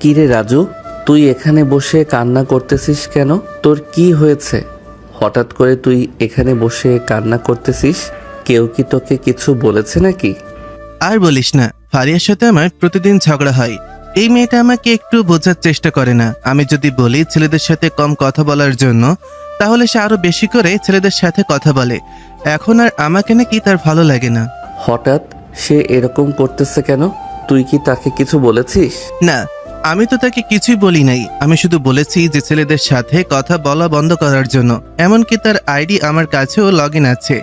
কিরে রাজু, তুই এখানে বসে কান্না করতেছিস কেন? তোর কি হয়েছে? হঠাৎ করে তুই এখানে বসে কান্না করতেছিস? কেউ কি তোকে কিছু বলেছে নাকি? আর বলিস না, ফারিয়ার সাথে আমার প্রতিদিন ঝগড়া হয়। এই মেয়েটা আমাকে একটু বোঝার চেষ্টা করে না। আমি যদি বলি ছেলেদের সাথে কম কথা বলার জন্য, তাহলে সে আরো বেশি করে ছেলেদের সাথে কথা বলে। এখন আর আমাকে নাকি তার ভালো লাগে না। হঠাৎ সে এরকম করতেছে কেন? তুই কি তাকে কিছু বলেছিস? না, আমি তো তাকে কিছুই বলি নাই। আমি শুধু বলেছি যে ছেলেদের সাথে কথা বলা বন্ধ করার জন্য। এমনকি তার আইডি আমার কাছেও লগ ইন আছে।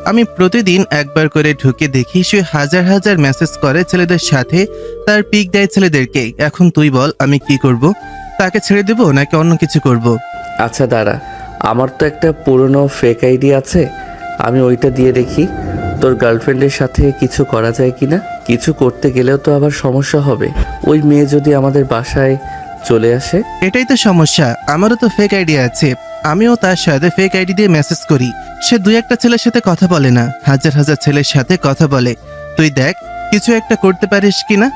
আমি প্রতিদিন একবার করে ঢুকে দেখি সে হাজার হাজার মেসেজ করে ছেলেদের সাথে, তার পিক দেয় ছেলেদেরকে। এখন তুই বল আমি কি করব? তাকে ছেড়ে দেব নাকি অন্য কিছু করব? আচ্ছা দাঁড়া, আমার তো একটা পুরনো ফেক আইডি আছে, আমি ওইটা দিয়ে দেখি তোর গার্লফ্রেন্ডের সাথে কিছু করা যায় কিনা। কিছু করতে গেলেও তো আবার সমস্যা হবে। ওই মেয়ে যদি আমাদের বাসায় চলে আসে? এটাই তো সমস্যা, আমারও তো ফেক আইডি আছে। আমিও তার সাথে ফেক আইডি দিয়ে মেসেজ করি। সে দুই একটা ছেলের সাথে কথা বলে না, হাজার হাজার ছেলের সাথে কথা বলে। তুই দেখ কিছু একটা করতে পারিস কিনা।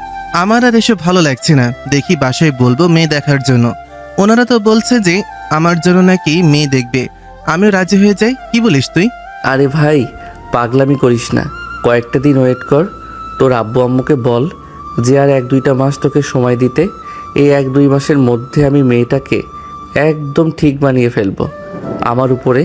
আমার আর এসব ভালো লাগছে না। দেখি বাসায় বলবো মেয়ে দেখার জন্য। ওনারা তো বলছে যে আমার জন্য নাকি মেয়ে দেখবে। আমিও রাজি হয়ে যাই, কি বলিস তুই? আরে ভাই, পাগলামি করিস না, কয়েকটা দিন ওয়েট কর। তোর আব্বু আম্মুকে বল যে আর 1-2টা মাস তোকে সময় দিতে। এই 1-2 মাসের মধ্যে আমি মেয়েটাকে একদম ঠিক বানিয়ে ফেলবো। আমার উপরে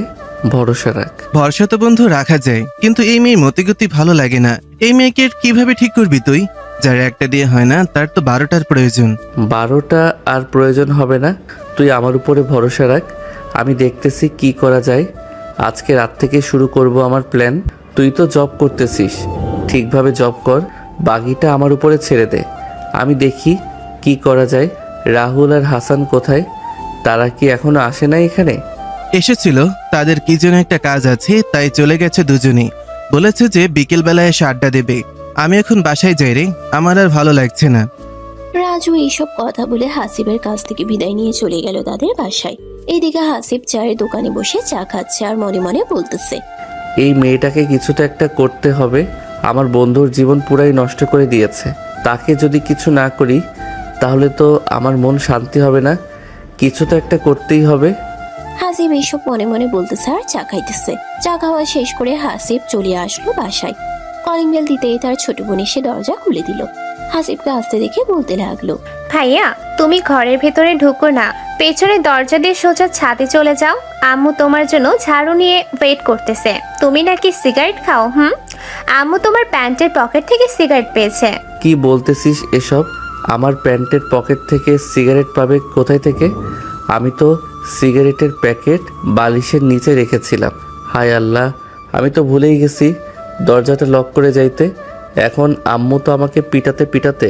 ভরসা রাখ। ভরসা তো বন্ধু রাখা যায়, কিন্তু এই মেয়ের মতিগতি ভালো লাগে না। এই মেয়েকে কিভাবে ঠিক করবি তুই? যার একটা দিয়ে হয় না, তার তো 12টার প্রয়োজন। 12টা আর প্রয়োজন হবে না, তুই আমার উপরে ভরসা রাখ। আমি দেখতেছি কি করা যায়। আজকে রাত থেকে শুরু করব আমার প্ল্যান। তুই তো জব করতেছিস, ঠিকভাবে জব কর, বাকিটা আমার উপরে ছেড়ে দে। আমি দেখি কি করা যায়। রাহুল আর হাসান কোথায়? তারা কি এখনো আসে না এখানে? এসেছিল, তাদের কি যেন একটা কাজ আছে, তাই চলে গেছে দুজনেই। বলেছে যে বিকেল বেলায় এসে আড্ডা দেবে। আমি এখন বাসায় যাই রে, আমার আর ভালো লাগছে না। রাজু এইসব কথা বলে হাসিবের কাছ থেকে বিদায় নিয়ে চলে গেল তাদের বাসায়। এইদিকে হাসিব চায়ের দোকানে বসে চা খাচ্ছে আর মনে মনে বলতেছে, এই মেয়েটাকে কিছুটা একটা করতে হবে। আমার বন্ধুর জীবন পুরাই নষ্ট করে দিয়েছে। তাকে যদি কিছু না করি তাহলে তো আমার মন শান্তি হবে না। কিছু তো একটা করতেই হবে। হাসিব এইসব মনে মনে বলতেছে আর চা খাইতেছে। চা খাওয়া শেষ করে হাসিব চলে আসলো বাসায়। কলিং বেল দিতেই তার ছোট বোন এসে দরজা খুলে দিল। হাসিবকে আসতে দেখে বলতে লাগলো, ভাইয়া তুমি ঘরের ভেতরে ঢুকো না, পেছনে দরজা দিয়ে সোজা ছাদে চলে যাও। আম্মু তোমার জন্য ঝাড়ু নিয়ে ওয়েট করতেছে। তুমি নাকি সিগারেট খাও? আম্মু তোমার প্যান্টের পকেট থেকে সিগারেট পেয়েছে। কি বলতেছিস এসব? আমার প্যান্টের পকেট থেকে সিগারেট পাবে কোথায় থেকে? আমি তো সিগারেটের প্যাকেট বালিশের নিচে রেখেছিলাম। হায় আল্লাহ, আমি তো ভুলেই গেছি দরজাটা লক করে যাইতে। এখন আম্মু তো আমাকে পিটাতে পিটাতে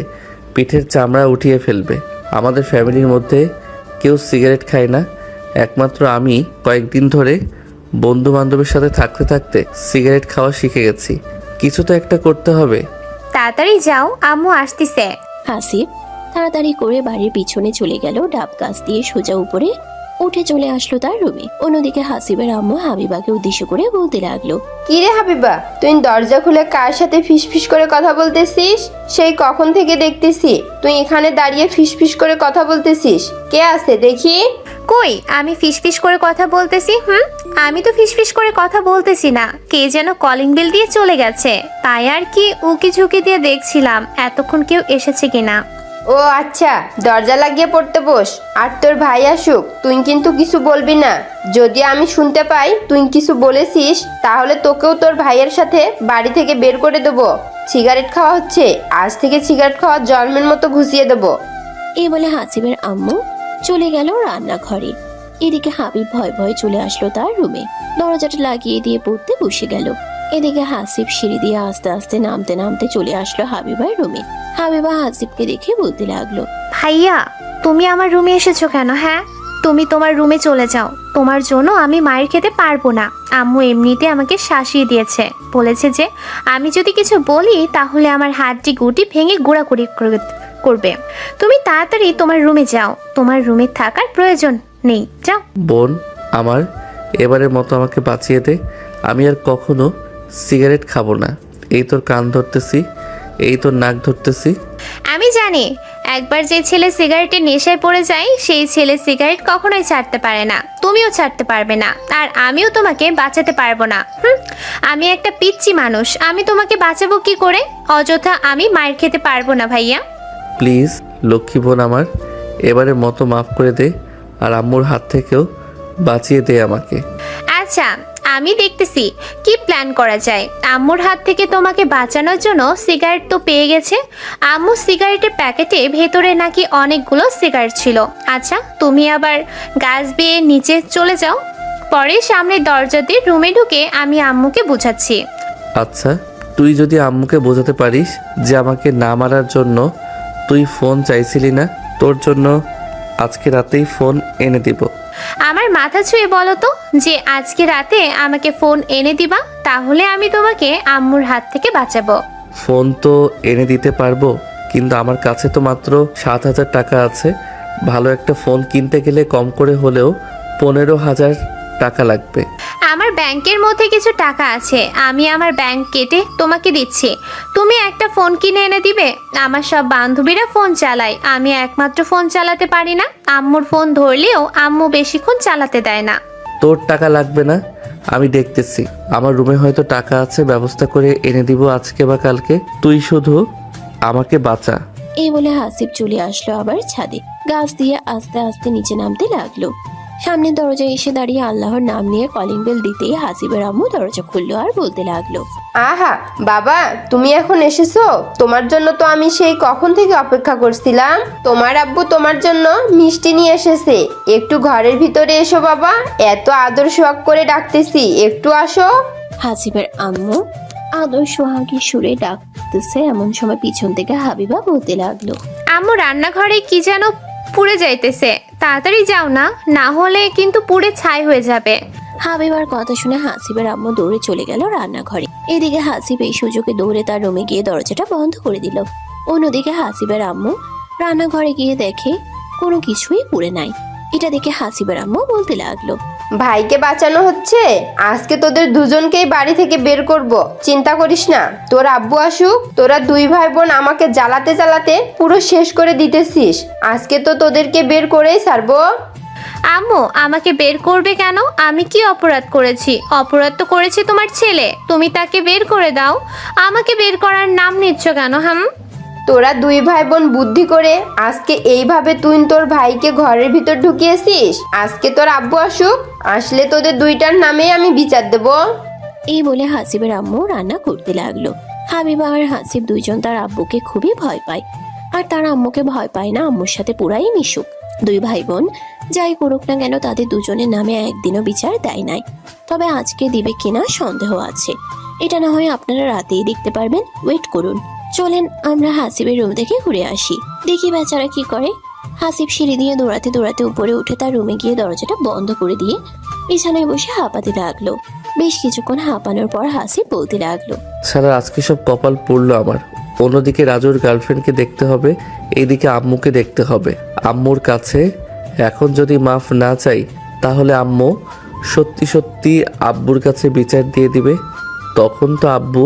পিঠের চামড়া উঠিয়ে ফেলবে। আমাদের ফ্যামিলির মধ্যে কেউ সিগারেট খায় না, একমাত্র আমি। কয়েকদিন ধরে বন্ধু বান্ধবের সাথে থাকতে থাকতে সিগারেট খাওয়া শিখে গেছি। কিছু তো একটা করতে হবে। তাড়াতাড়ি যাও, আম্মু আসতিছে। হাসিব তাড়াতাড়ি করে বাড়ির পিছনে চলে গেল। ডাব গাছ দিয়ে সোজা উপরে উঠে চলে আসলো তার রুমে। অন্যদিকে হাসিবের আম্মু হাবিবাকে উদ্দেশ্য করে বলতে লাগলো, কি রে হাবিবা, তুই দরজা খুলে কার সাথে ফিসফিস করে কথা বলতেছিস? সেই কখন থেকে দেখতেছি তুই এখানে দাঁড়িয়ে ফিসফিস করে কথা বলতেছিস। কে আছে দেখি? কই আমি ফিসফিস করে কথা বলতেছি? আমি তো ফিসফিস করে কথা বলতেছি না। কে যেন কলিং বেল দিয়ে চলে গেছে, তাই আর কি উকি ঝুঁকি দিয়ে দেখছিলাম এতক্ষণ কেউ এসেছে কিনা। ও আচ্ছা, দরজা লাগিয়ে পড়তে বস। আর তোর ভাই আসুক, তুই কিন্তু কিছু বলবি না। যদি আমি শুনতে পাই তুই কিছু বলেছিস, তাহলে তোকেও তোর ভাইয়ের সাথে বাড়ি থেকে বের করে দেবো। সিগারেট খাওয়া হচ্ছে, আজ থেকে সিগারেট খাওয়া জন্মের মতো ঘুষিয়ে দেবো। এই বলে হাসিবের আম্মু চলে গেল রান্নাঘরে। এদিকে হাবিব ভয় ভয়ে চলে আসলো তার রুমে, দরজাটা লাগিয়ে দিয়ে পড়তে বসে গেল। এদিকে হাসিব সিঁড়ি দিয়ে আস্তে আস্তে নামতে নামতে চলে আসলো হাবিবার রুমে। হাবিবা হাসিবকে দেখে বলতে লাগলো, ভাইয়া তুমি আমার রুমে এসেছো কেন? তুমি তোমার রুমে চলে যাও, তোমার জন্য আমি মায়ের খেতে পারবো না। আম্মু এমনিতে আমাকে শাসিয়ে দিয়েছে, বলেছে যে আমি যদি কিছু বলি তাহলে আমার হাড্ডি গুটি ভেঙে গুঁড়াগুড়ি করবে। তুমি তাড়াতাড়ি তোমার রুমে যাও, তোমার রুমে থাকার প্রয়োজন নেই, যাও। বোন আমার, এবারের মতো আমাকে বাঁচিয়ে দে। আমি আর কখনো সিগারেট খাবো না। এই তোর কান ধরতেছি, এই তোর নাক ধরতেছি। আমি জানি একবার যে ছেলে সিগারেটের নেশায় পড়ে যায় সেই ছেলে সিগারেট কখনোই ছাড়তে পারে না, তুমিও ছাড়তে পারবে না, আর আমিও তোমাকে বাঁচাতে পারবো না। আমি একটা পিচ্চি মানুষ, আমি তোমাকে বাঁচাবো কি করে? অযথা আমি মায়ের খেতে পারবো না ভাইয়া। প্লিজ লক্ষ্মী বোন আমার, এবারের মতো মাফ করে দে, আর আম্মুর হাত থেকেও বাঁচিয়ে দে আমাকে। আচ্ছা, আমি দেখতেছি কি প্ল্যান করা যায়। আম্মুর হাত থেকে তোমাকে বাঁচানোর জন্য সিগারেট তো পেয়ে গেছে। আম্মু সিগারেটের প্যাকেটে ভেতরে নাকি অনেকগুলো সিগারেট ছিল। আচ্ছা, তুমি আবার গাছ বেয়ে নিচে চলে যাও, পরে সামনের দরজা দিয়ে রুমে ঢুকে আমি আম্মুকে বোঝাচ্ছি। আচ্ছা, তুই যদি আম্মুকে বোঝাতে পারিস যে আমাকে না মারার জন্য তুই ফোন চাইছিলি না, তোর জন্য আজকে রাতেই ফোন এনে দিব। আমার মাথা ছুঁয়ে বলো তো যে আজকে রাতে আমাকে ফোন এনে দিবা, তাহলে আমি তোমাকে আম্মুর হাত থেকে বাঁচাবো। ফোন তো এনে দিতে পারবো, কিন্তু আমার কাছে তো মাত্র 7,000 টাকা আছে। ভালো একটা ফোন কিনতে গেলে কম করে হলেও 15,000 টাকা লাগবে। আমার ব্যাংকের মধ্যে কিছু টাকা আছে, আমি আমার ব্যাংক কেটে তোমাকে দিচ্ছি, তুমি একটা ফোন কিনে এনে দিবে। আমার সব বান্ধবীরা ফোন চালায়, আমি একমাত্র ফোন চালাতে পারি না। আম্মুর ফোন ধরলেও আম্মু বেশিক্ষণ চালাতে দেয় না। তোর টাকা লাগবে না, আমি দেখতেছি। আমার রুমে হয়তো টাকা আছে, ব্যবস্থা করে এনে দিব আজকে বা কালকে। তুই শুধু আমাকে বাঁচা। এই বলে হাসিব চলে আসলো আবার ছাদে। গাছ দিয়ে আস্তে আস্তে নিচে নামতে লাগলো। সামনের দরজায় এসে দাঁড়িয়ে আল্লাহর নাম নিয়ে কলিং বেল দিতেই হাসিবের আম্মু দরজা খুললো আর বলতে লাগলো, আহা বাবা, তুমি এখন এসেছো? তোমার জন্য তো আমি সেই কখন থেকে অপেক্ষা করছিলাম। তোমার আব্বু তোমার জন্য মিষ্টি নিয়ে এসেছে, একটু ঘরের ভিতরে এসো বাবা, এত আদর সোহাগ করে ডাকতেছি, একটু আসো। হাসিবের আম্মু আদর সোহাগী সুরে ডাকতেছে। এমন সময় পিছন থেকে হাবিবা বলতে লাগলো, আম্মু রান্নাঘরে কি যেন পুড়ে যাইতেছে, তাড়াতাড়ি যাও না, না হলে কিন্তু পুড়ে ছাই হয়ে যাবে। হাবিবার কথা শুনে হাসিবের আম্মু দৌড়ে চলে গেল রান্নাঘরে। এদিকে হাসিব এই সুযোগে দৌড়ে তার রুমে গিয়ে দরজাটা বন্ধ করে দিল। অন্যদিকে হাসিবের আম্মু রান্নাঘরে গিয়ে দেখে কোনো কিছুই পুড়ে নাই। এটা দেখে হাসিবের আম্মু বলতে লাগলো, ভাইকে বাঁচানো হচ্ছে, আজকে তোদের দুজনকেই বাড়ি থেকে বের করব, চিন্তা করিস না। তোর আব্বু আসুক, তোরা দুই ভাই বোন আমাকে জ্বালাতে জ্বালাতে পুরো শেষ করে দিতেছিস, আজকে তো তোদেরকে বের করেই ছাড়বো। আম্মু আমাকে বের করবে কেন? আমি কি অপরাধ করেছি? অপরাধ তো করেছে তোমার ছেলে, তুমি তাকে বের করে দাও। আমাকে বের করার নাম নিচ্ছ কেন? তোরা দুই ভাই বোন বুদ্ধি করে আজকে এইভাবে তুই তোর ভাইকে ঘরের ভিতর ঢুকিয়েছিস। আজকে তোর আব্বু আসুক, আসলে তোদের দুইটার নামে আমি বিচার দেব। এই বলে হাসিবের আম্মু রান্না করতে লাগলো। হাবিবা আর হাসিব দুইজন তার আব্বুকে খুবই ভয় পায়, আর তার আম্মুকে ভয় পায় না। আম্মুর সাথে পুরাই মিশুক। দুই ভাই বোন যাই করুক না কেন তাদের দুজনের নামে একদিনও বিচার দেয় নাই। তবে আজকে দিবে কিনা সন্দেহ আছে। এটা না হয় আপনারা রাতেই দেখতে পারবেন, ওয়েট করুন। চলেন আমরা হাসিবের রুম থেকে ঘুরে আসি, দেখি বেচারা কি করে। হাসিব সিঁড়ি দিয়ে দৌড়াতে দৌড়াতে উপরে উঠে তার রুমে গিয়ে দরজাটা বন্ধ করে দিয়ে বিছানায় বসে হাঁপাতে লাগলো। বেশ কিছুক্ষণ হাঁপানোর পর হাসিব বলতে লাগলো, সারা আজকে সব কপাল পড়লো আমার। অন্যদিকে রাজুর গার্লফ্রেন্ডকে দেখতে হবে, এইদিকে আম্মুকে দেখতে হবে। আম্মুর কাছে এখন যদি মাফ না চাই, তাহলে আম্মু সত্যি সত্যি আব্বুর কাছে বিচার দিয়ে দিবে। তখন তো আব্বু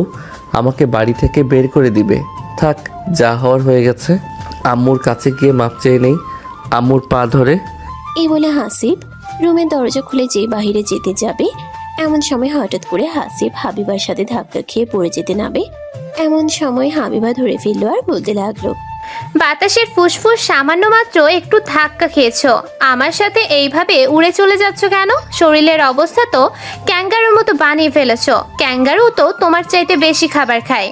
আমাকে বাড়ি থেকে বের করে দিবে। থাক, যা হওয়ার হয়ে গেছে। আম্মুর কাছে গিয়ে মাপ চেয়ে নেই, আম্মুর পা ধরে। এই বলে হাসিব রুমের দরজা খুলে যে বাহিরে যেতে যাবে, এমন সময় হঠাৎ করে হাসিব হাবিবার সাথে ধাক্কা খেয়ে পড়ে যেতে নামে। এমন সময় হাবিবা ধরে ফেললো আর বলতে লাগলো, বাতাসের ফুসফুস সামান্য মাত্র একটু ধাক্কা খেয়েছো, আমার সাথে এইভাবে উড়ে চলে যাচ্ছ কেন? শরীরের অবস্থা তো ক্যাঙ্গারুর মতো বানিয়ে ফেলেছো। ক্যাঙ্গারু তো তোমার চাইতে বেশি খাবার খায়।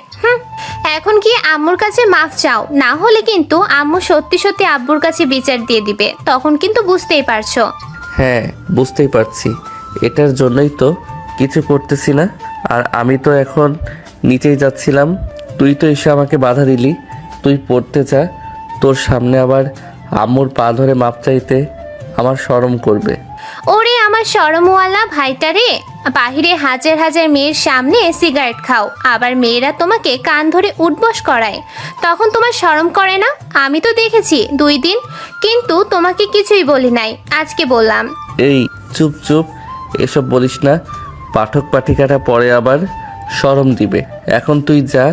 এখন কি আম্মুর কাছে মাফ চাও, না হলে কিন্তু আম্মু সত্যি সত্যি আব্বুর কাছে বিচার দিয়ে দিবে, তখন কিন্তু বুঝতেই পারছো। হ্যাঁ, বুঝতেই পারছি, এটার জন্যই তো কিছু করতেছি না। আর আমি তো এখন নিচেই যাচ্ছিলাম, তুই তো এসে আমাকে বাধা দিলি। তুই পড়তে যা, তোর সামনে আবার আম্মুর পা ধরে মাপ চাইতে আমার শরম করবে। ওরে আমার শরমওয়ালা ভাইটা রে, বাহিরে হাজার হাজার মেয়ের সামনে সিগারেট খাও, আবার মেয়েরা তোমাকে কান ধরে উঠবস করায়, তখন তোমার শরম করে না? আমি তো দেখেছি 2 দিন, কিন্তু তোমাকে কিছুই বলি নাই, আজকে বললাম। এই চুপ চুপ, এসব বলিস না। পাঠক পাঠিকাটা পরে আবার শরম দিবে। এখন তুই যা,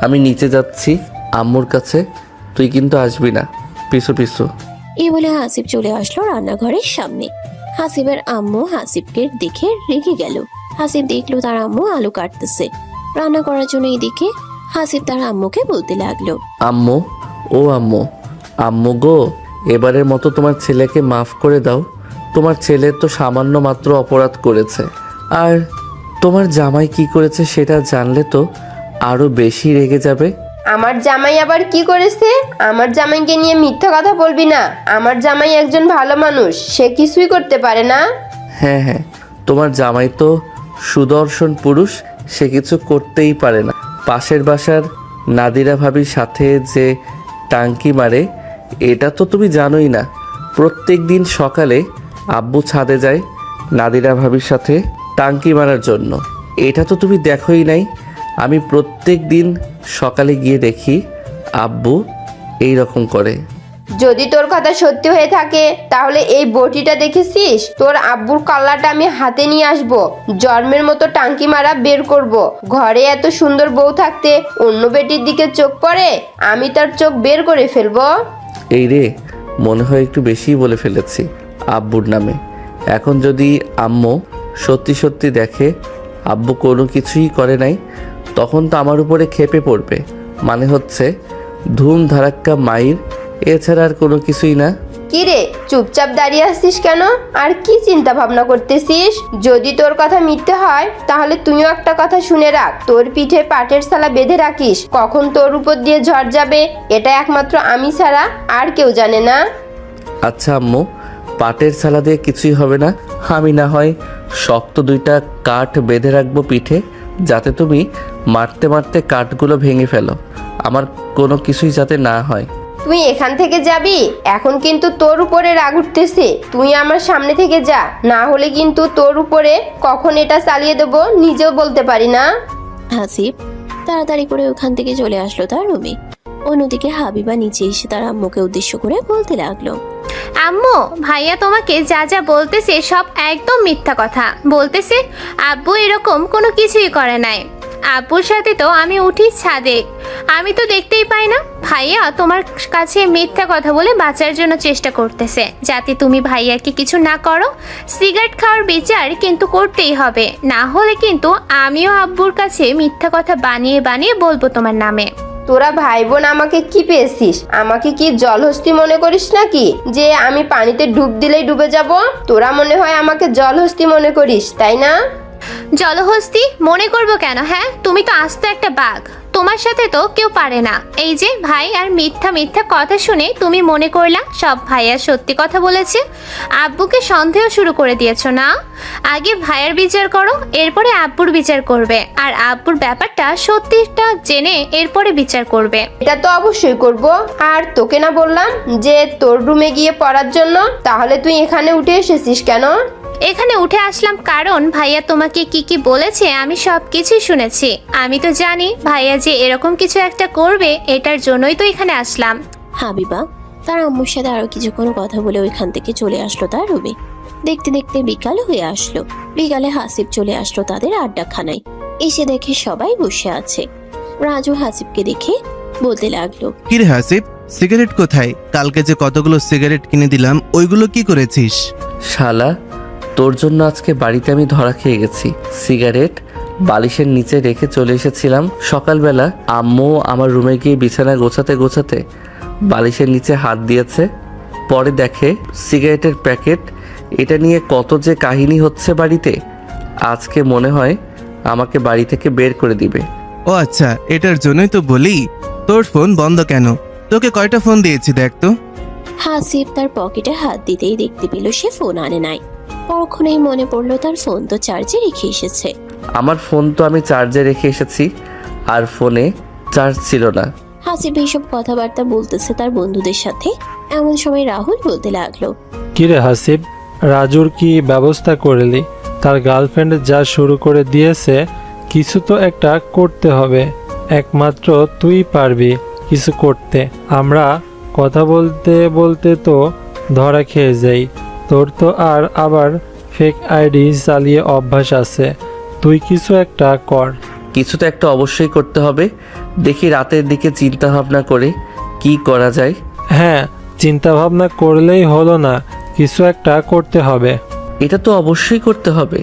আমি নিচে যাচ্ছি আম্মুর কাছে। তুই কিন্তু আসবি না, পিছু পিছু। এই বলে হাসিব চলে আসলো রান্নাঘরের সামনে। হাসিবের আম্মু হাসিবকে দেখে রেগে গেল। হাসিব দেখলো তার আম্মু আলু কাটতেছে রান্না করার জন্য। এদিকে হাসিব তার আম্মুকে বলতে লাগলো, আম্মু, ও আম্মু, আম্মু গো, এবারের মতো তোমার ছেলেকে মাফ করে দাও। তোমার ছেলে তো সামান্য মাত্র অপরাধ করেছে, আর তোমার জামাই কি করেছে সেটা জানলে তো আরো বেশি রেগে যাবে। আমার জামাই আবার কি করেছে? আমার জামাইকে নিয়ে মিথ্যা কথা বলবি না। আমার জামাই একজন ভালো মানুষ, সে কিছুই করতে পারে না। হ্যাঁ হ্যাঁ, তোমার জামাই তো সুদর্শন পুরুষ, সে কিছু করতেই পারে না। পাশের বাসার নাদিরা ভাবির সাথে যে টাঙ্কি মারে, এটা তো তুমি জানোই না। প্রত্যেক দিন সকালে আব্বু ছাদে যায় নাদিরা ভাবির সাথে টাঙ্কি মারার জন্য। এটা তো তুমি দেখোই নাই। আমি প্রত্যেক দিন সকালে গিয়ে দেখি আব্বু এই রকম করে। যদি তোর কথা সত্যি হয়ে থাকে তাহলে এই বটিটা দেখেছিস? তোর আব্বুর কল্লাটা আমি হাতে নিয়ে আসবো, জন্মের মতো টাঙ্কি মারা বের করব। ঘরে এত সুন্দর বউ থাকতে অন্য বেটির দিকে চোখ পড়ে, আমি তার চোখ বের করে ফেলবো। এই রে, মনে হয় একটু বেশিই বলে ফেলেছি আব্বুর নামে। এখন যদি আম্মু সত্যি সত্যি দেখে আব্বু কোনো কিছুই করে নাই, তখন তো আমার উপরে ক্ষেপে পড়বে। মানে হচ্ছে ধুম ধারাক্কা মাইর, এছাড়া আর কোনো কিছুই না। কি রে, চুপচাপ দাঁড়িয়ে আসছিস কেন? আর কি চিন্তা ভাবনা করতেছিস? যদি তোর কথা মিথ্যে হয় তাহলে তুইও একটা কথা শুনে রাখ, তোর পিঠে পাটের ছালা বেঁধে রাখিস। কখন তোর উপর দিয়ে ঝড় যাবে এটা একমাত্র আমি ছাড়া আর কেউ জানে না। আচ্ছা আম্মু, পাটের ছালা দিয়ে কিছুই হবে না। আমি না হয় শক্ত দুইটা কাঠ বেঁধে রাখবো পিঠে, যাতে তুমি মারতে মারতে কাঠগুলো ভেঙে ফেলো। আমার কোনো কিছুই যাতে না হয়। তুই এখান থেকে যাবি? এখন কিন্তু তোর উপরে রাগ উঠতেছে। তুই আমার সামনে থেকে যা, না হলে কিন্তু তোর উপরে কখন এটা চালিয়ে দেবো নিজেও বলতে পারি না। হাসিব তাড়াতাড়ি করে ওখান থেকে চলে আসলো তার রুমে। অন্যদিকে হাবিবা নিচে এসে তার আম্মুকে উদ্দেশ্য করে বলতে লাগলো, আম্মু, ভাইয়া তোমাকে যা যা বলতেছে সব একদম মিথ্যা কথা বলতেছে। আব্বু এরকম কোনো কিছুই করে নাই। আব্বুর সাথে তো আমি উঠি ছাদে, আমি তো দেখতেই পাই না। ভাইয়া তোমার কাছে মিথ্যা কথা বলে বাঁচার জন্য চেষ্টা করতেছে, যাতে তুমি ভাইয়াকে কিছু না করো। সিগারেট খাওয়ার বিচার কিন্তু করতেই হবে, না হলে কিন্তু আমিও আব্বুর কাছে মিথ্যা কথা বানিয়ে বানিয়ে বলবো তোমার নামে। তোরা ভাই বোন আমাকে কি পেয়েছিস? আমাকে কি জলহস্তি মনে করিস নাকি, যে আমি পানিতে ডুব দিলেই ডুবে যাব? তোরা মনে হয় আমাকে জলহস্তি মনে করিস, তাই না? জলহস্তি মনে করবো কেন? হ্যাঁ, তুমি তো আস্ত একটা বাঘ, তোমার সাথে তো কেউ পারে না। এই যে ভাই আর মিথ্যা মিথ্যা কথা শুনে তুমি মনে করলা সব ভাইয়া সত্যি কথা বলেছে। আব্বুকে সন্দেহ শুরু করে দিয়েছো না? আগে ভাইয়ের বিচার করো, এরপরে আব্বুর বিচার করবে, আর আব্বুর ব্যাপারটা সত্যিটা জেনে এরপরে বিচার করবে। এটা তো অবশ্যই করব। আর তোকে না বললাম যে তোর রুমে গিয়ে পড়ার জন্য? তাহলে তুই এখানে উঠে এসেছিস কেন? এখানে উঠে আসলাম কারণ ভাইয়া তোমাকে কি কি বলেছে আমি সব কিছুই শুনেছি। আমি তো জানি ভাইয়া যে এরকম কিছু একটা করবে, এটার জন্যই তো এখানে আসলাম। হাবিবা তার আম্মুর সাথে আরো কিছুক্ষণ কথা বলে ওইখান থেকে চলে আসলো তার রুমে। দেখতে দেখতে বিকাল হয়ে আসলো। বিকালে হাসিব চলে আসলো তাদের আড্ডাখানায়। এসে দেখে সবাই বসে আছে। রাজু হাসিবকে দেখে বলতে লাগলো, কিরে হাসিব, সিগারেট কোথায়? কালকে যে কতগুলো সিগারেট কিনে দিলাম ওইগুলো কি করেছিস? শালা, তোর জন্য আজকে বাড়িতে আমি ধরা খেয়ে গেছি। সিগারেট বালিশের নিচে রেখে চলে এসেছিলাম। সকালবেলা আম্মু আমার রুমে গিয়ে বিছানা গোছাতে গোছাতে বালিশের নিচে হাত দিয়েছে। পরে দেখে সিগারেটের প্যাকেট। এটা নিয়ে কত যে কাহিনী হচ্ছে বাড়িতে। আজকে মনে হয় আমাকে বাড়ি থেকে বের করে দিবে। ও আচ্ছা, এটার জন্যই তো বলি তোর ফোন বন্ধ কেন। তোকে কয়টা ফোন দিয়েছি দেখ তো। হাসিব তার পকেটে হাত দিতেই দেখতে পেল সে ফোন আনে নাই। পরক্ষণেই মনে পড়লো তার ফোন তো চার্জে রেখে এসেছে। আমার ফোন তো আমি চার্জে রেখে এসেছি, আর ফোনে চার্জ ছিল না। হাসিব এইসব কথাবার্তা বলতেছে তার বন্ধুদের সাথে। এমন সময় রাহুল বলতে লাগলো, কিরে হাসিব, রাজুর কি ব্যবস্থা করলি? তার গার্লফ্রেন্ড যা শুরু করে দিয়েছে, কিছু তো একটা করতে হবে। একমাত্র তুই পারবি কিছু করতে। আমরা কথা বলতে বলতে তো ধরা খেয়ে যাই। তোর তো আর আবার ফেক আইডি চালিয়ে অভ্যাস আছে। তুই কিছু একটা কর। কিছু তো একটা অবশ্যই করতে হবে। দেখি রাতের দিকে চিন্তা ভাবনা করে কি করা যায়? হ্যাঁ, চিন্তা ভাবনা করলেই হলো না, কিছু একটা করতে হবে। এটা তো অবশ্যই করতে হবে।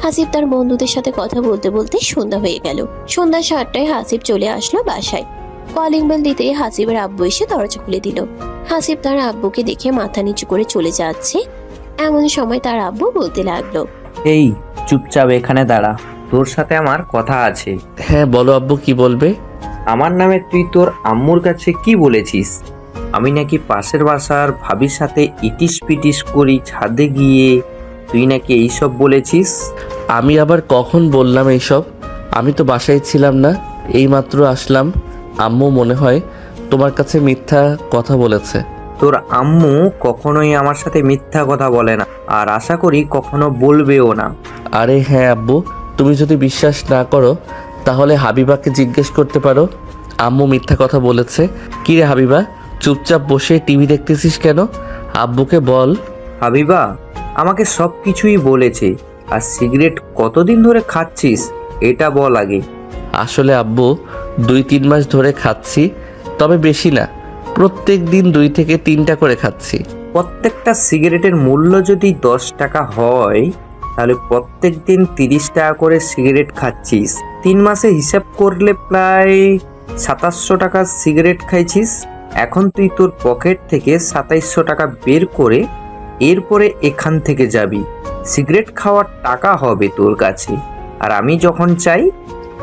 হাসিব তার বন্ধুদের সাথে কথা বলতে বলতে সন্ধ্যা হয়ে গেল। সন্ধ্যা 7টায় হাসিব চলে আসলো বাসায়। কলিং বেল দিতেই হাসিবের আব্বু এসে দরজা খুলে দিল। হাসিব তার আব্বুকে দেখে মাথা নিচু করে চলে যাচ্ছে। এমন সময় তার আব্বু বলতে লাগলো, এই চুপচাপ এখানে দাঁড়া, তোর সাথে আমার কথা আছে। হ্যাঁ বলো আব্বু, কি বলবে? আমার নামে তুই তোর আম্মুর কাছে কি বলেছিস? আমি নাকি পাশের বাসার ভাবির সাথে ইটিস পিটিস করি ছাদে গিয়ে, তুই নাকি এইসব বলেছিস? আমি আবার কখন বললাম এইসব? আমি তো বাসায় ছিলাম না, এইমাত্র আসলাম। আম্মু মনে হয় তোমার কাছে মিথ্যা কথা বলেছে। তোর আম্মু কখনোই আমার সাথে মিথ্যা কথা বলে না, আর আশা করি কখনো বলবেও না। আরে হ্যাঁ আব্বু, তুমি যদি বিশ্বাস না করো তাহলে হাবিবাকে জিজ্ঞেস করতে পারো। আম্মু মিথ্যা কথা বলেছে। কি রে হাবিবা, চুপচাপ বসে টিভি দেখতেছিস কেন? আব্বুকে বল। হাবিবা আমাকে সব কিছুই বলেছে। আর সিগারেট কতদিন ধরে খাচ্ছিস এটা বল আগে। আসলে আব্বু 2-3 মাস ধরে খাচ্ছি, তবে বেশি না। প্রত্যেক দিন 2 থেকে 3টা করে খাচ্ছি। প্রত্যেকটা সিগারেটের মূল্য যদি 10 টাকা হয়, তাহলে প্রত্যেক দিন 30 টাকা করে সিগারেট খাচ্ছিস। 3 মাসে হিসাব করলে প্রায় 2700 টাকার সিগারেট খাইছিস। এখন তুই তোর পকেট থেকে 2700 টাকা বের করে এরপরে এখান থেকে যাবি। সিগারেট খাওয়ার টাকা হবে তোর কাছে, আর আমি যখন চাই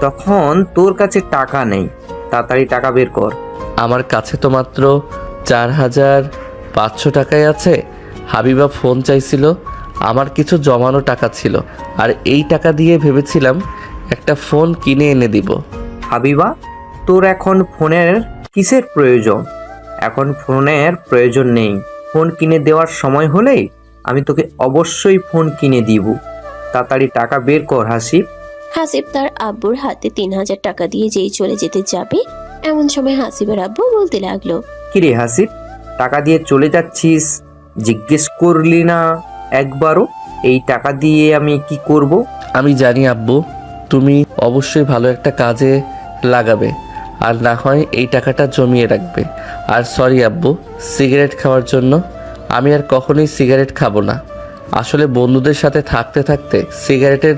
তখন তোর কাছে টাকা নেই। তাড়াতাড়ি টাকা বের কর। আমার কাছে তো মাত্র 4500 টাকাই আছে। হাবিবা ফোন চাইছিল, আমার কিছু জমানো টাকা ছিল, আর এই টাকা দিয়ে ভেবেছিলাম একটা ফোন কিনে এনে দিব। হাবিবা, তোর এখন ফোনের কিসের প্রয়োজন? এখন ফোনের প্রয়োজন নেই। ফোন কিনে দেওয়ার সময় হলেই আমি তোকে অবশ্যই ফোন কিনে দিব। তাড়াতাড়ি টাকা বের কর হাসিব। হাসিব তার আব্বুর হাতে 3000 টাকা দিয়ে যেই চলে যেতে যাবে, এমন সময় হাসিবের আব্বু বলতে লাগলো, কিরে হাসিব, টাকা দিয়ে চলে যাচ্ছিস, জিজ্ঞেস করলি না একবারও এই টাকা দিয়ে আমি কি করব? আমি জানি আব্বু, তুমি অবশ্যই ভালো একটা কাজে লাগাবে, আর না হয় এই টাকাটা জমিয়ে রাখবে। আর সরি আব্বু, সিগারেট খাওয়ার জন্য। আমি আর কখনোই সিগারেট খাবো না। আসলে বন্ধুদের সাথে থাকতে থাকতে সিগারেটের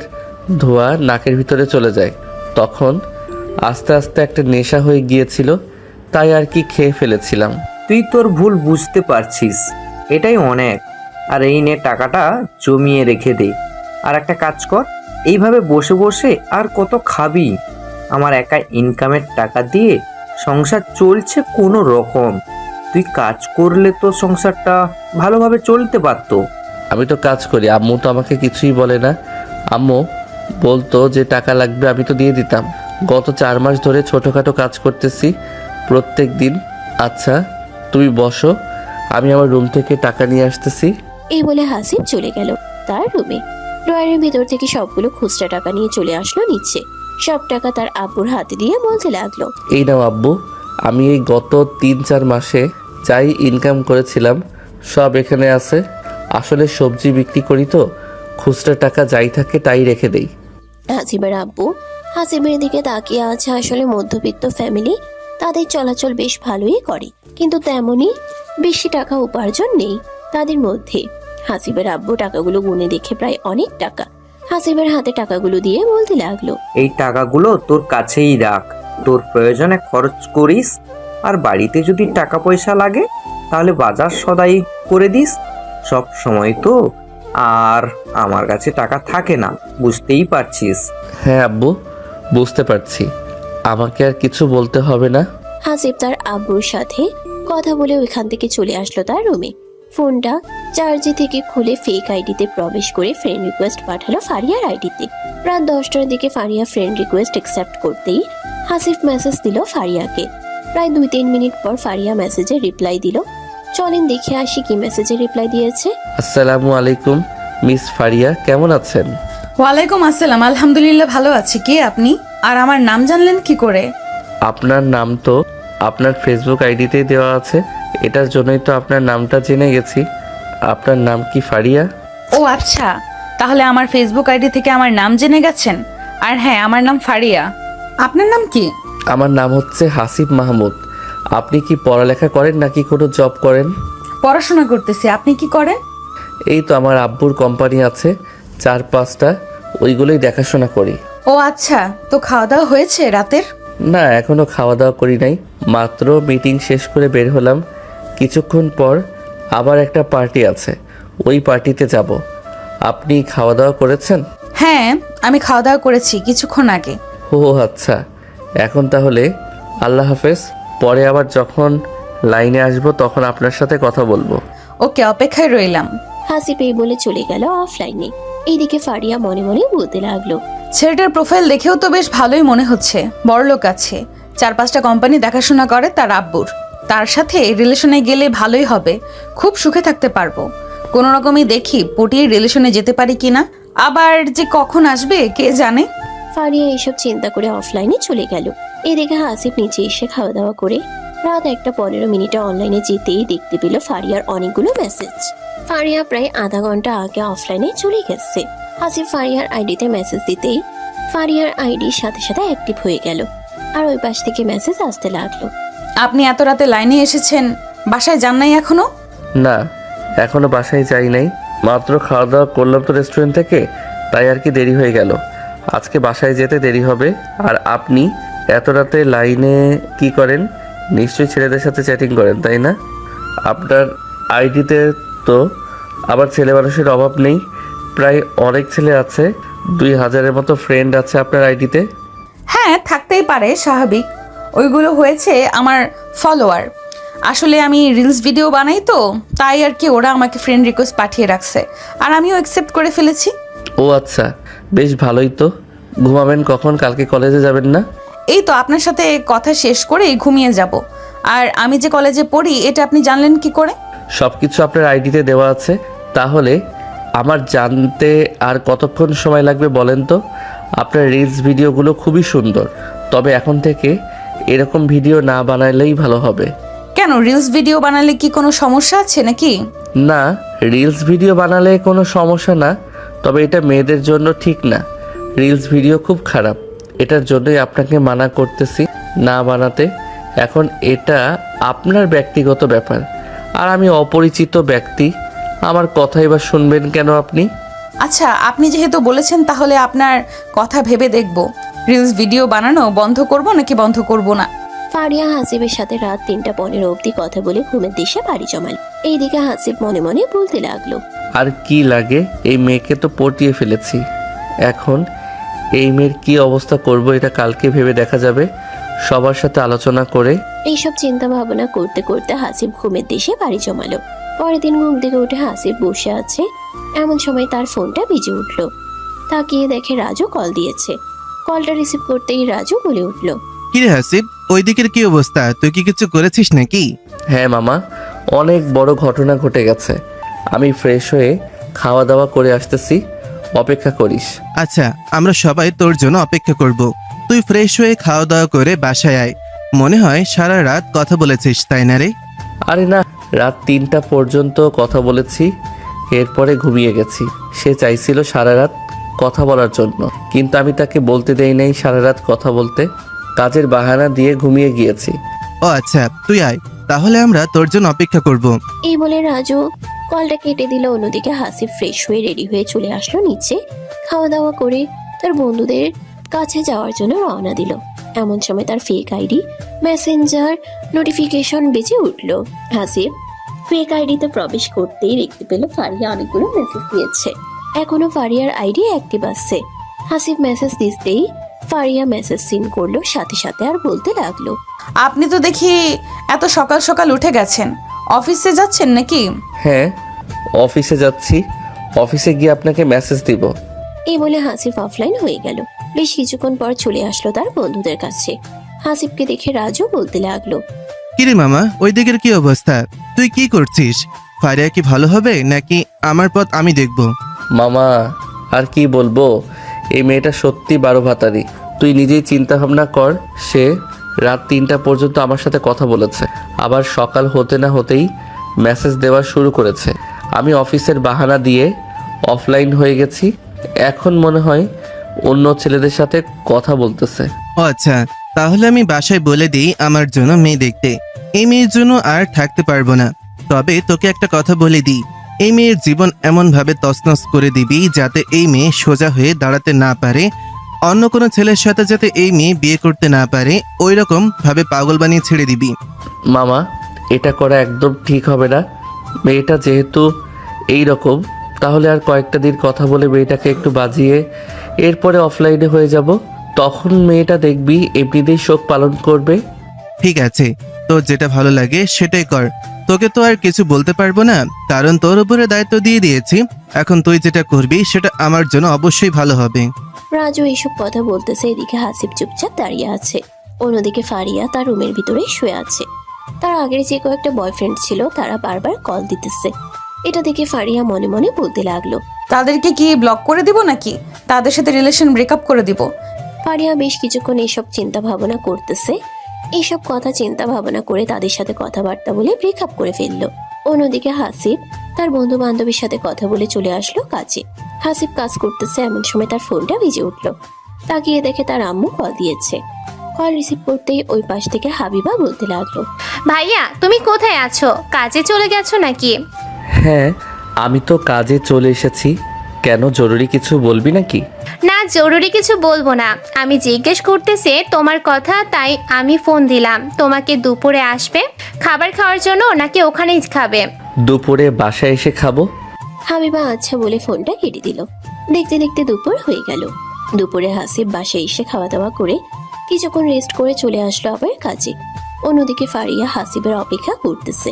ধোঁয়া নাকের ভিতরে চলে যায়, তখন আস্তে আস্তে একটা নেশা হয়ে গিয়েছিল, তাই আর কি খেয়ে ফেলেছিলাম। তুই তোর ভুল বুঝতে পারছিস, এটাই অনেক। আর এই নে টাকাটা জমিয়ে রেখে দে। আর একটা কাজ কর, এইভাবে বসে বসে আর কত খাবি? আমার একা ইনকামের টাকা দিয়ে সংসার চলছে কোনো রকম। তুই কাজ করলে তো সংসারটা ভালোভাবে চলতে পারতো। আমি তো কাজ করি, আম্মু তো আমাকে কিছুই বলে না। আম্মু বলতো যে টাকা লাগবে, আমি তো দিয়ে দিতাম। গত 4 মাস ধরে ছোটোখাটো কাজ করতেছি প্রত্যেক দিন। আচ্ছা তুমি বসো, আমি আমার রুম থেকে টাকা নিয়ে আসতেছি। এই বলে হাসিব চলে গেল তার রুমে। ড্রয়ারের ভিতর থেকে সবগুলো খুচরা টাকা নিয়ে চলে আসলো নিচে। সব টাকা তার আব্বুর হাতে দিয়ে বলতে লাগলো, এই নাও আব্বু, আমি এই গত 3-4 মাসে যাই ইনকাম করেছিলাম সব এখানে আছে। আসলে সবজি বিক্রি করি তো, খুচরা টাকা যাই থাকে তাই রেখে দেই। হাসিবের আব্বু হাসিবের দিকে তাকিয়ে আছে। আসলে মধ্যবিত্ত ফ্যামিলি, তাদের চলাচল বেশ ভালোই করে, কিন্তু তেমনই বেশি টাকা উপার্জন নেই তাদের মধ্যে। হাসিবের আব্বু টাকাগুলো গুনে দেখে প্রায় অনেক টাকা। হাসিবের হাতে টাকাগুলো দিয়ে বলতে লাগলো, এই টাকাগুলো তোর কাছেই রাখ, তোর প্রয়োজনে খরচ করিস। আর বাড়িতে যদি টাকা পয়সা লাগে তাহলে বাজার সদাই করে দিস। সব সময় তো আর আমার কাছে টাকা থাকে না, বুঝতেই পারছিস। হ্যাঁ আব্বু, বুঝতে পারছি, আমাকে আর কিছু বলতে হবে না। হাসিব তার আব্বুর সাথে কথা বলে ওইখান থেকে চলে আসলো তার রুমে। ফোনটা চার্জে থেকে খুলে ফেক আইডিতে প্রবেশ করে ফ্রেন্ড রিকোয়েস্ট পাঠালো ফারিয়ার আইডিতে। রাত 10টার দিকে ফারিয়া ফ্রেন্ড রিকোয়েস্ট অ্যাকসেপ্ট করতেই হাসিব মেসেজ দিল ফারিয়াকে। প্রায় 2-3 মিনিট পর ফারিয়া মেসেজে রিপ্লাই দিল। চলেন দেখে আসি কি মেসেজে রিপ্লাই দিয়েছে। আসসালামু আলাইকুম মিস ফারিয়া, কেমন আছেন? ওয়ালাইকুম আসসালাম, আলহামদুলিল্লাহ ভালো আছি। কে আপনি, আর আমার নাম জানলেন কি করে? আপনার নাম তো আপনার ফেসবুক আইডিতেই দেওয়া আছে, এটার জন্যই তো আপনার নামটা জেনে গেছি। আপনার নাম কি ফারিয়া? ও আচ্ছা, তাহলে আমার ফেসবুক আইডি থেকে আমার নাম জেনে গেছেন। আর হ্যাঁ, আমার নাম ফারিয়া। আপনার নাম কি? আমার নাম হচ্ছে হাসিব মাহমুদ। আপনি কি পড়ালেখা করেন নাকি কোনো জব করেন? পড়াশোনা করতেছি, আপনি কি করেন? এই তো আমার আব্বুর কোম্পানি আছে 4-5টা, ওইগুলোই দেখাশোনা করি। ও আচ্ছা, তো খাওয়া দাওয়া হয়েছে রাতের? না, এখনো খাওয়া দাওয়া করি নাই, মাত্র মিটিং শেষ করে বের হলাম। কিছুক্ষণ পর আবার একটা পার্টি আছে, ওই পার্টিতে যাব। আপনি খাওয়া দাওয়া করেছেন? হ্যাঁ, আমি খাওয়া দাওয়া করেছি কিছুক্ষণ আগে। ও আচ্ছা, এখন তাহলে আল্লাহ হাফেজ। পরে আবার যখন লাইনে আসবো তখন আপনার সাথে কথা বলবো। ওকে, অপেক্ষায় রইলাম। হাসিব এই বলে চলে গেল অফলাইনে। এইদিকে ফারিয়া মনে মনে বলতে লাগলো, ছেলেটার প্রোফাইল দেখেও তো বেশ ভালোই মনে হচ্ছে, বড়লোক আছে, 4-5টা কোম্পানি দেখাশোনা করে তার আব্বুর। তার সাথে রিলেশনে গেলে ভালোই হবে, খুব সুখে থাকতে পারবো। কোনো রকমই দেখি পটিয়ে রিলেশনে যেতে পারি কিনা, আবার যে কখন আসবে কে জানে। ফারিয়া এইসব চিন্তা করে অফলাইনে চলে গেল। এদিকে হাসিব নিচে এসে খাওয়া দাওয়া করে রাত 1:15 অনলাইনে যেতেই দেখতে পেল ফারিয়ার অনেকগুলো মেসেজ। ফারিয়া প্রায় আধা ঘন্টা আগে অফলাইনে চলে গেছে। হাসিব ফারিয়ার আইডিতে মেসেজ দিতেই ফারিয়ার আইডির সাথে সাথে অ্যাক্টিভ হয়ে গেল, আর ওই পাশ থেকে মেসেজ আসতে লাগলো। আপনি এত রাতে লাইনে এসেছেন, বাসায় যান নাই এখনো? না, এখনো বাসায় যাই নাই, মাত্র খাওয়া দাওয়া করলাম তো রেস্টুরেন্ট থেকে, তাই আর কি দেরি হয়ে গেল। আজকে বাসায় যেতে দেরি হবে। আর আপনি এত রাতে লাইনে কি করেন? নিশ্চয়ই ছেলেদের সাথে চ্যাটিং করেন, তাই না? আপনার আইডিতে তো আবার ছেলে মানুষের অভাব নেই, প্রায় অনেক ছেলে আছে, 2000-এর মতো ফ্রেন্ড আছে আপনার আইডিতে। হ্যাঁ, থাকতেই পারে, স্বাভাবিক। ওইগুলো হয়েছে আমার ফলোয়ার। আসলে আমি রিলস ভিডিও বানাই তো, তাই আর কি ওরা আমাকে ফ্রেন্ড রিকোয়েস্ট পাঠিয়ে রাখছে, আর আমিও অ্যাকসেপ্ট করে ফেলেছি। ও আচ্ছা, বেশ ভালোই তো। ঘুমাবেন কখন? কালকে কলেজে যাবেন না? এই তো আপনার সাথে কথা শেষ করেই ঘুমিয়ে যাব। আর আমি যে কলেজে পড়ি এটা আপনি জানলেন কি করে? সব কিছু আপনার আইডিতে দেওয়া আছে। তাহলে আমার জানতে আর কতক্ষণ সময় লাগবে বলেন তো? আপনার রিলস ভিডিওগুলো খুবই সুন্দর, তবে এখন থেকে এরকম ভিডিও না বানালেই ভালো হবে। কেন, রিলস ভিডিও বানালে কি কোনো সমস্যা আছে নাকি? না, রিলস ভিডিও বানালে কোনো সমস্যা না, তবে এটা মেয়েদের জন্য ঠিক না। রিলস ভিডিও খুব খারাপ, এটার জন্যই আপনাকে মানা করতেছি না বানাতে। এখন এটা আপনার ব্যক্তিগত ব্যাপার, আর আমি অপরিচিত ব্যক্তি, আমার কথাই বা শুনবেন কেন আপনি? আচ্ছা, আপনি যেহেতু বলেছেন তাহলে আপনার কথা ভেবে দেখব, রিলস ভিডিও বানানো বন্ধ করব নাকি বন্ধ করব না। ফারিয়া হাসিবের সাথে রাত 3:15 অবধি কথা বলে ঘুমের দেশে বাড়ি জমাল। এইদিকে হাসিব মনে মনে বলতে লাগলো, আর কি লাগে, এই মেয়েকে তো পটিয়ে ফেলেছি, এখন এই মেয়ের কি অবস্থা করব এটা কালকে ভেবে দেখা যাবে, সবার সাথে আলোচনা করে। এইসব চিন্তা ভাবনা করতে করতে হাসিব ঘুমের দেশে বাড়ি জমালো। পরের দিন ঘুম থেকে উঠে হাসিব বসে আছে, এমন সময় তার ফোনটা বেজে উঠলো। তাকিয়ে দেখে রাজু কল দিয়েছে। কলটা রিসিভ করতেই রাজু বলে উঠলো, কিরে হাসিব, ওই দিকের কি অবস্থা? তুই কি কিছু করেছিস নাকি? হ্যাঁ মামা, অনেক বড় ঘটনা ঘটে গেছে। আমি ফ্রেশ হয়ে খাওয়া দাওয়া করে আসতেছি, অপেক্ষা করিস। আচ্ছা, আমরা সবাই তোর জন্য অপেক্ষা করব। তুই ফ্রেশ হয়ে খাওয়া দাওয়া করে বাসায় আয়। মনে হয় সারা রাত কথা বলেছিস, তাই না রে? আরে না, রাত 3টা পর্যন্ত কথা বলেছি, এরপরে ঘুমিয়ে গেছি। সে চাইছিল সারা রাত কথা বলার জন্য, কিন্তু আমি তাকে বলতে দেই নাই সারা রাত কথা বলতে, কাজের বাহানা দিয়ে ঘুমিয়ে গিয়েছি। ও আচ্ছা, তুই আয়, তাহলে আমরা তোর জন্য অপেক্ষা করব। এই বলে রাজু কলটা কেটে দিল। অন্যদিকে হাসিব ফ্রেশ হয়ে রেডি হয়ে চলে আসলো নিচে। খাওয়া দাওয়া করে তার বন্ধুদের কাছে যাওয়ার জন্য রওনা দিল। এমন সময় তার ফেক আইডি মেসেঞ্জার নোটিফিকেশন বেজে উঠলো। হাসিব ফেক আইডিতে প্রবেশ করতেই দেখতে পেল ফারিয়া অনেকগুলো মেসেজ দিয়েছে। এখনো ফারিয়ার আইডি অ্যাক্টিভ আছে। হাসিব মেসেজ দিতেই ফারিয়া মেসেজ সিন করলো, সাথে সাথে আর বলতে লাগলো, আপনি তো দেখি এত সকাল সকাল উঠে গেছেন, অফিসে যাচ্ছেন নাকি? হ্যাঁ, অফিসে যাচ্ছি, অফিসে গিয়ে আপনাকে মেসেজ দিব। এই বলে হাসিব অফলাইন হয়ে গেল। বেশ কিছুক্ষণ পর চলে আসলো তার বন্ধুদের কাছে। হাসিবকে দেখে রাজু বলতে লাগলো, কিরে মামা, ওই দিকের কি অবস্থা? তুই কি করছিস? ফারিয়া কি ভালো হবে নাকি আমার পথ আমি দেখব? মামা আর কি বলবো, এই মেয়েটা সত্যি 12 ভাতারি। তুই নিজেই চিন্তা ভাবনা কর, সে রাত 3টা পর্যন্ত আমার সাথে কথা বলেছে, আবার সকাল হতে না হতেই মেসেজ দেওয়া শুরু করেছে। আমি অফিসের বাহানা দিয়ে অফলাইন হয়ে গেছি, এখন মনে হয় অন্য ছেলেদের সাথে কথা বলতেছে। ও আচ্ছা, তাহলে আমি বাসায় বলে দিই আমার জন্য মেয়ে দেখতে। এই মেয়ের জন্য আর থাকতে পারবো না। তবে তোকে একটা কথা বলে দিই, এই মেয়ের জীবন এমনভাবে তছনছ করে দিবি যাতে এই মেয়ে সোজা হয়ে দাঁড়াতে না পারে, অন্য কোনো ছেলের সাথে যাতে এই মেয়ে বিয়ে করতে না পারে, ওই রকম ভাবে পাগল বানিয়ে ছেড়ে দিবি। মামা, এটা করা একদম ঠিক হবে না। মেয়েটা যেহেতু এই রকম, তাহলে আর কয়েকটা দিন কথা বলে মেয়েটাকে একটু বাজিয়ে এরপরে অফলাইনে হয়ে যাব। তখন মেয়েটা দেখবি এমনিতেই শোক পালন করবে। ঠিক আছে, তোর যেটা ভালো লাগে সেটাই কর। তোকে তো আর কিছু বলতে পারবো না, কারণ তোর উপরে দায়িত্ব দিয়ে দিয়েছি। এখন তুই যেটা করবি সেটা আমার জন্য অবশ্যই ভালো হবে। রাজু এইসব কথা বলতেছে, এদিকে হাসিব চুপচাপ দাঁড়িয়ে আছে। অন্যদিকে ফারিয়া তার রুমের ভিতরে শুয়ে আছে। তার আগের যে কয়েকটা বয়ফ্রেন্ড ছিল তারা বারবার কল দিতেছে। এটা দেখে ফারিয়া মনে মনে বলতে লাগলো, তাদেরকে কি ব্লক করে দিব নাকি তাদের সাথে রিলেশন ব্রেকআপ করে দিব? ফারিয়া বেশ কিছুক্ষণ এইসব চিন্তা ভাবনা করতেছে। এইসব কথা চিন্তা ভাবনা করে তাদের সাথে কথাবার্তা বলে ব্রেকআপ করে ফেললো। অন্যদিকে হাসিব তার বন্ধু বান্ধবীর সাথে কথা বলে চলে আসলো কাজে। হাসিব কাজ করতেছে, এমন সময় তার ফোনটা বেজে উঠলো। তাকিয়ে দেখে তার আম্মু কল দিয়েছে। কল রিসিভ করতেই ওই পাশ থেকে হাবিবা বলতে লাগলো, ভাইয়া তুমি কোথায় আছো? কাজে চলে গেছো নাকি? হ্যাঁ, আমি তো কাজে চলে এসেছি। কেন, জরুরি কিছু বলবি নাকি? না, জরুরি কিছু বলবো না, আমি জিজ্ঞেস করতেছি তোমার কথা, তাই আমি ফোন দিলাম। তোমাকে দুপুরে আসবে খাবার খাওয়ার জন্য নাকি ওখানেই খাবে? দুপুরে বাসায় এসে খাবো। হাবিবা আচ্ছা বলে ফোনটা কেটে দিল। দেখতে দেখতে দুপুর হয়ে গেল। দুপুরে হাসিব বাসায় এসে খাওয়া দাওয়া করে কিছুক্ষণ রেস্ট করে চলে আসলো আবার কাজে। অন্যদিকে ফারিয়া হাসিবের অপেক্ষা করতেছে।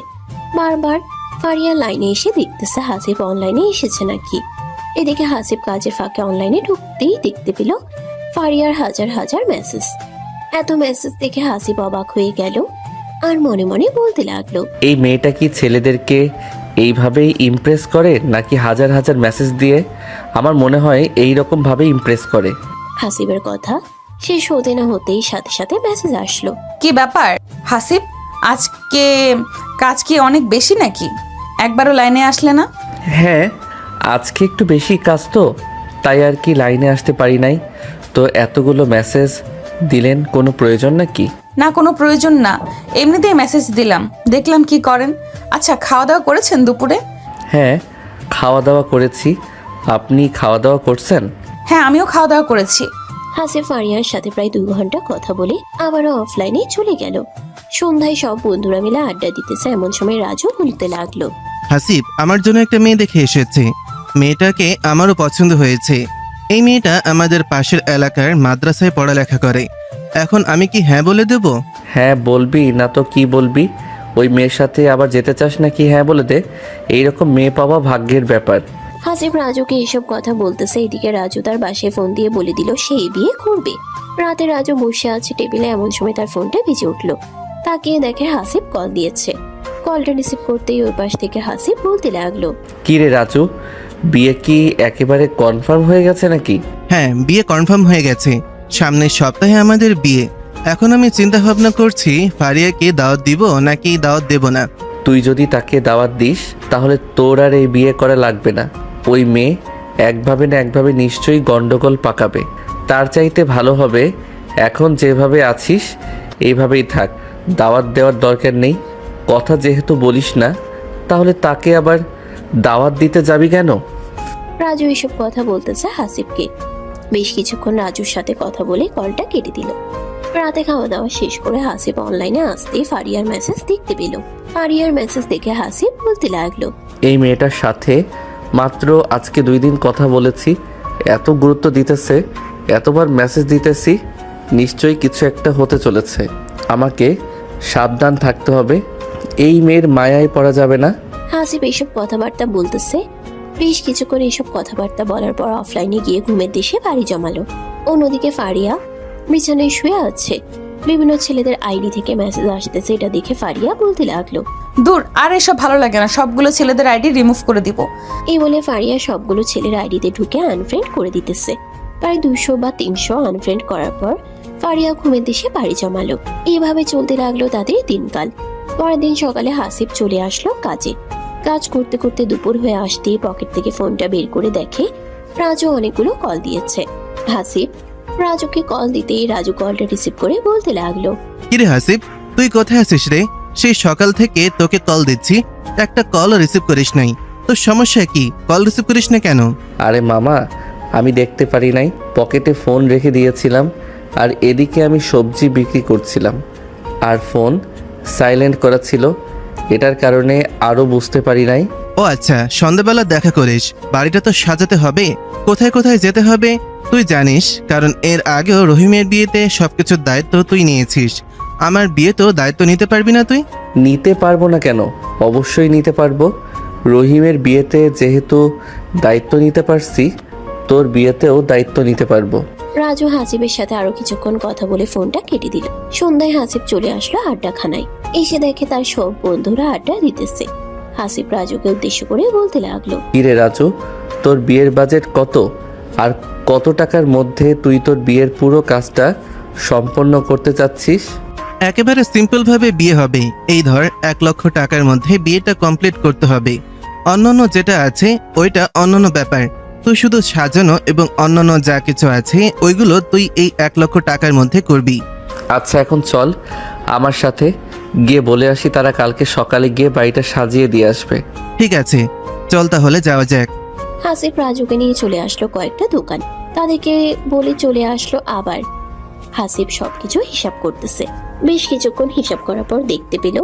বারবার ফারিয়া লাইনে এসে দেখতেছে হাসিব অনলাইনে এসেছে নাকি। এদিকে হাসিব কাজের ফাঁকে অনলাইনে ঢুকতেই দেখতে পেল ফারিয়ার হাজার হাজার মেসেজ। এত মেসেজ দেখে হাসিব অবাক হয়ে গেল আর মনে মনে বলতে লাগলো, এই মেয়েটা কি ছেলেদেরকে এইভাবেই ইমপ্রেস করে নাকি হাজার হাজার মেসেজ দিয়ে? আমার মনে হয় এই রকম ভাবে ইমপ্রেস করে। হাসিবের কথা শেষ হতে না হতেই সাথে সাথে মেসেজ আসলো। কি ব্যাপার হাসিব, আজকে কাজ কি অনেক বেশি নাকি? একবারও লাইনে আসলে না? হ্যাঁ, আজকে একটু বেশি কাজ তো, তাই আর কি লাইনে আসতে পারি নাই। তো এতগুলো মেসেজ দিলেন, কোনো প্রয়োজন নাকি? না, কোনো প্রয়োজন না, এমনিতেই মেসেজ দিলাম, দেখলাম কি করেন। আচ্ছা, খাওয়া দাওয়া করেছেন দুপুরে? হ্যাঁ, খাওয়া দাওয়া করেছি। আপনি খাওয়া দাওয়া করছেন? হ্যাঁ, আমিও খাওয়া দাওয়া করেছি। হাসিব ফারিয়ার সাথে প্রায় 2 ঘন্টা কথা বলে আবারও অফলাইনে চলে গেল। সন্ধ্যায় সব বন্ধুরা মিলে আড্ডা দিতেছে, এমন সময় রাজু বলতে লাগলো, হাসিব, আমার জন্য একটা মেয়ে দেখে এসেছে। মেয়েটাকে আমারও পছন্দ হয়েছে। এই মেয়েটা আমাদের পাশের এলাকার মাদ্রাসায় পড়ালেখা করে। এখন আমি কি হ্যাঁ বলে দেব? হ্যাঁ বলবি, না তো কি বলবি? ওই মেয়ের সাথে আবার যেতে চাস নাকি? হ্যাঁ বলে দে, এইরকম মেয়ে পাওয়া ভাগ্যের ব্যাপার। হাসিব রাজুকে এইসব কথা বলতেছে। এদিকে রাজু তার বাসায় ফোন দিয়ে বলে দিল সে বিয়ে করবে। রাতে রাজু বসে আছে টেবিলে, এমন সময় তার ফোনটা বেজে উঠলো। তাকিয়ে দেখে হাসিব কল দিয়েছে। কলটা রিসিভ করতেই ওই পাশ থেকে হাসিব বলতে লাগলো, কি রে রাজু, বিয়ে কি একেবারে কনফার্ম হয়ে গেছে নাকি? হ্যাঁ, বিয়ে কনফার্ম হয়ে গেছে। সামনের সপ্তাহে আমাদের বিয়ে। এখন আমি চিন্তা ভাবনা করছি ফারিয়াকে দাওয়াত দিব নাকি দাওয়াত দেব না। তুই যদি তাকে দাওয়াত দিস তাহলে তোর আর এই বিয়ে করা লাগবে না। ওই মেয়ে একভাবে না একভাবে নিশ্চয়ই গন্ডগোল পাকাবে। তার চাইতে ভালো হবে এখন যেভাবে আছিস এইভাবেই থাক, দাওয়াত দেওয়ার দরকার নেই। কথা যেহেতু বলিস না, তাহলে তাকে আবার দাওয়াত দিতে যাবি কেন? রাজু এইসব কথা বলতেছে হাসিবকে। বেশ কিছুক্ষণ রাজুর সাথে কথা বলে কলটা কেটে দিল। রাতে খাওয়া দাওয়া শেষ করে হাসিব অনলাইনে আসতেই ফারিয়ার মেসেজ দেখতে পেল। ফারিয়ার মেসেজ দেখে হাসিব বলতে লাগলো, এই মেয়েটার সাথে মাত্র আজকে 2 দিন কথা বলেছি, এত গুরুত্ব দিতেছে, এতবার মেসেজ দিতেছি, নিশ্চয়ই কিছু একটা হতে চলেছে। আমাকে সাবধান থাকতে হবে, এই মেয়ের মায়ায় পড়া যাবে না। হাসিব এইসব কথাবার্তা বলতেছে। বেশ কিছুক্ষণ এইসব কথাবার্তা বলার পর অফলাইনে গিয়ে ঘুমের দেশে বাড়ি জমালো। অন্যদিকে ফারিয়া বিছানায় শুয়ে আছে। বিভিন্ন ছেলেদের আইডি থেকে মেসেজ আসতেছে, এটা দেখে ফারিয়া বলতে লাগলো, দূর, আর এসব ভালো লাগে না, সবগুলো ছেলেদের আইডি রিমুভ করে দিব। এই বলে ফারিয়া সবগুলো ছেলের আইডিতে ঢুকে আনফ্রেন্ড করে দিতেছে। প্রায় 200 বা 300 আনফ্রেন্ড করার পর ফারিয়া ঘুমের দেশে বাড়ি জমালো। এইভাবে চলতে লাগলো তাদের দিনকাল। পরের দিন সকালে হাসিব চলে আসলো কাজে। কাজ করতে করতে দুপুর হয়ে আসতেই পকেট থেকে ফোনটা বের করে দেখে রাজু অনেকগুলো কল দিয়েছে। হাসিব রাজুকে কল দিতেই রাজু কলটা রিসিভ করে বলতে লাগলো, কিরে হাসিব, তুই কোথায় আছিস রে? সেই সকাল থেকে তোকে কল দিচ্ছি, একটা কলও রিসিভ করিস নাই। তোর সমস্যা কি? কল রিসিভ করিস না কেন? আরে মামা, আমি দেখতে পারি নাই, পকেটে ফোন রেখে দিয়েছিলাম, আর এদিকে আমি সবজি বিক্রি করছিলাম, আর ফোন সাইলেন্ট করা ছিল, এটার কারণে আরও বুঝতে পারি নাই। ও আচ্ছা, সন্ধ্যাবেলা দেখা করিস। বাড়িটা তো সাজাতে হবে, কোথায় কোথায় যেতে হবে তুই জানিস, কারণ এর আগেও রহিমের বিয়েতে সবকিছুর দায়িত্ব তুই নিয়েছিস। আমার বিয়ে তো দায়িত্ব নিতে পারবি না তুই? নিতে পারবো না কেন? অবশ্যই নিতে পারবো। রহিমের বিয়েতে যেহেতু দায়িত্ব নিতে পারছি, তোর বিয়েতেও দায়িত্ব নিতে পারবো। রাজু হাসিবের সাথে আরো কিছুক্ষণ কথা বলে ফোনটা কেটে দিল। সন্ধ্যায় হাসিব চলে আসলো আড্ডাখানায়। এসে দেখে তার সব বন্ধুরা আড্ডা দিতেছে। হাসিব রাজুকে উদ্দেশ্য করে বলতে লাগলো, কিরে রাজু, তোর বিয়ের বাজেট কত? আর কত টাকার মধ্যে তুই তোর বিয়ের পুরো কাজটা সম্পন্ন করতে চাচ্ছিস? একেবারে সিম্পল ভাবে বিয়ে হবে। এই ধর 1 লক্ষ টাকার মধ্যে বিয়েটা কমপ্লিট করতে হবে। অন্যান্য যেটা আছে ওইটা অন্যান্য ব্যাপার। তুই শুধু সাজানো এবং অন্যান্য যা কিছু আছে ওইগুলো তুই এই 1 লক্ষ টাকার মধ্যে করবি। আচ্ছা, এখন চল আমার সাথে, গিয়ে বলে আসি তারা কালকে সকালে গিয়ে বাড়িটা সাজিয়ে দিয়ে আসবে। ঠিক আছে, চল তাহলে যাওয়া যাক। হাসিব রাজুকে নিয়ে চলে আসলো কয়েকটা দোকান। তাদেরকে বলে চলে আসলো আবার। হাসিব সবকিছু হিসাব করতেছে। বেশ কিছুক্ষণ হিসাব করার পর দেখতে পেল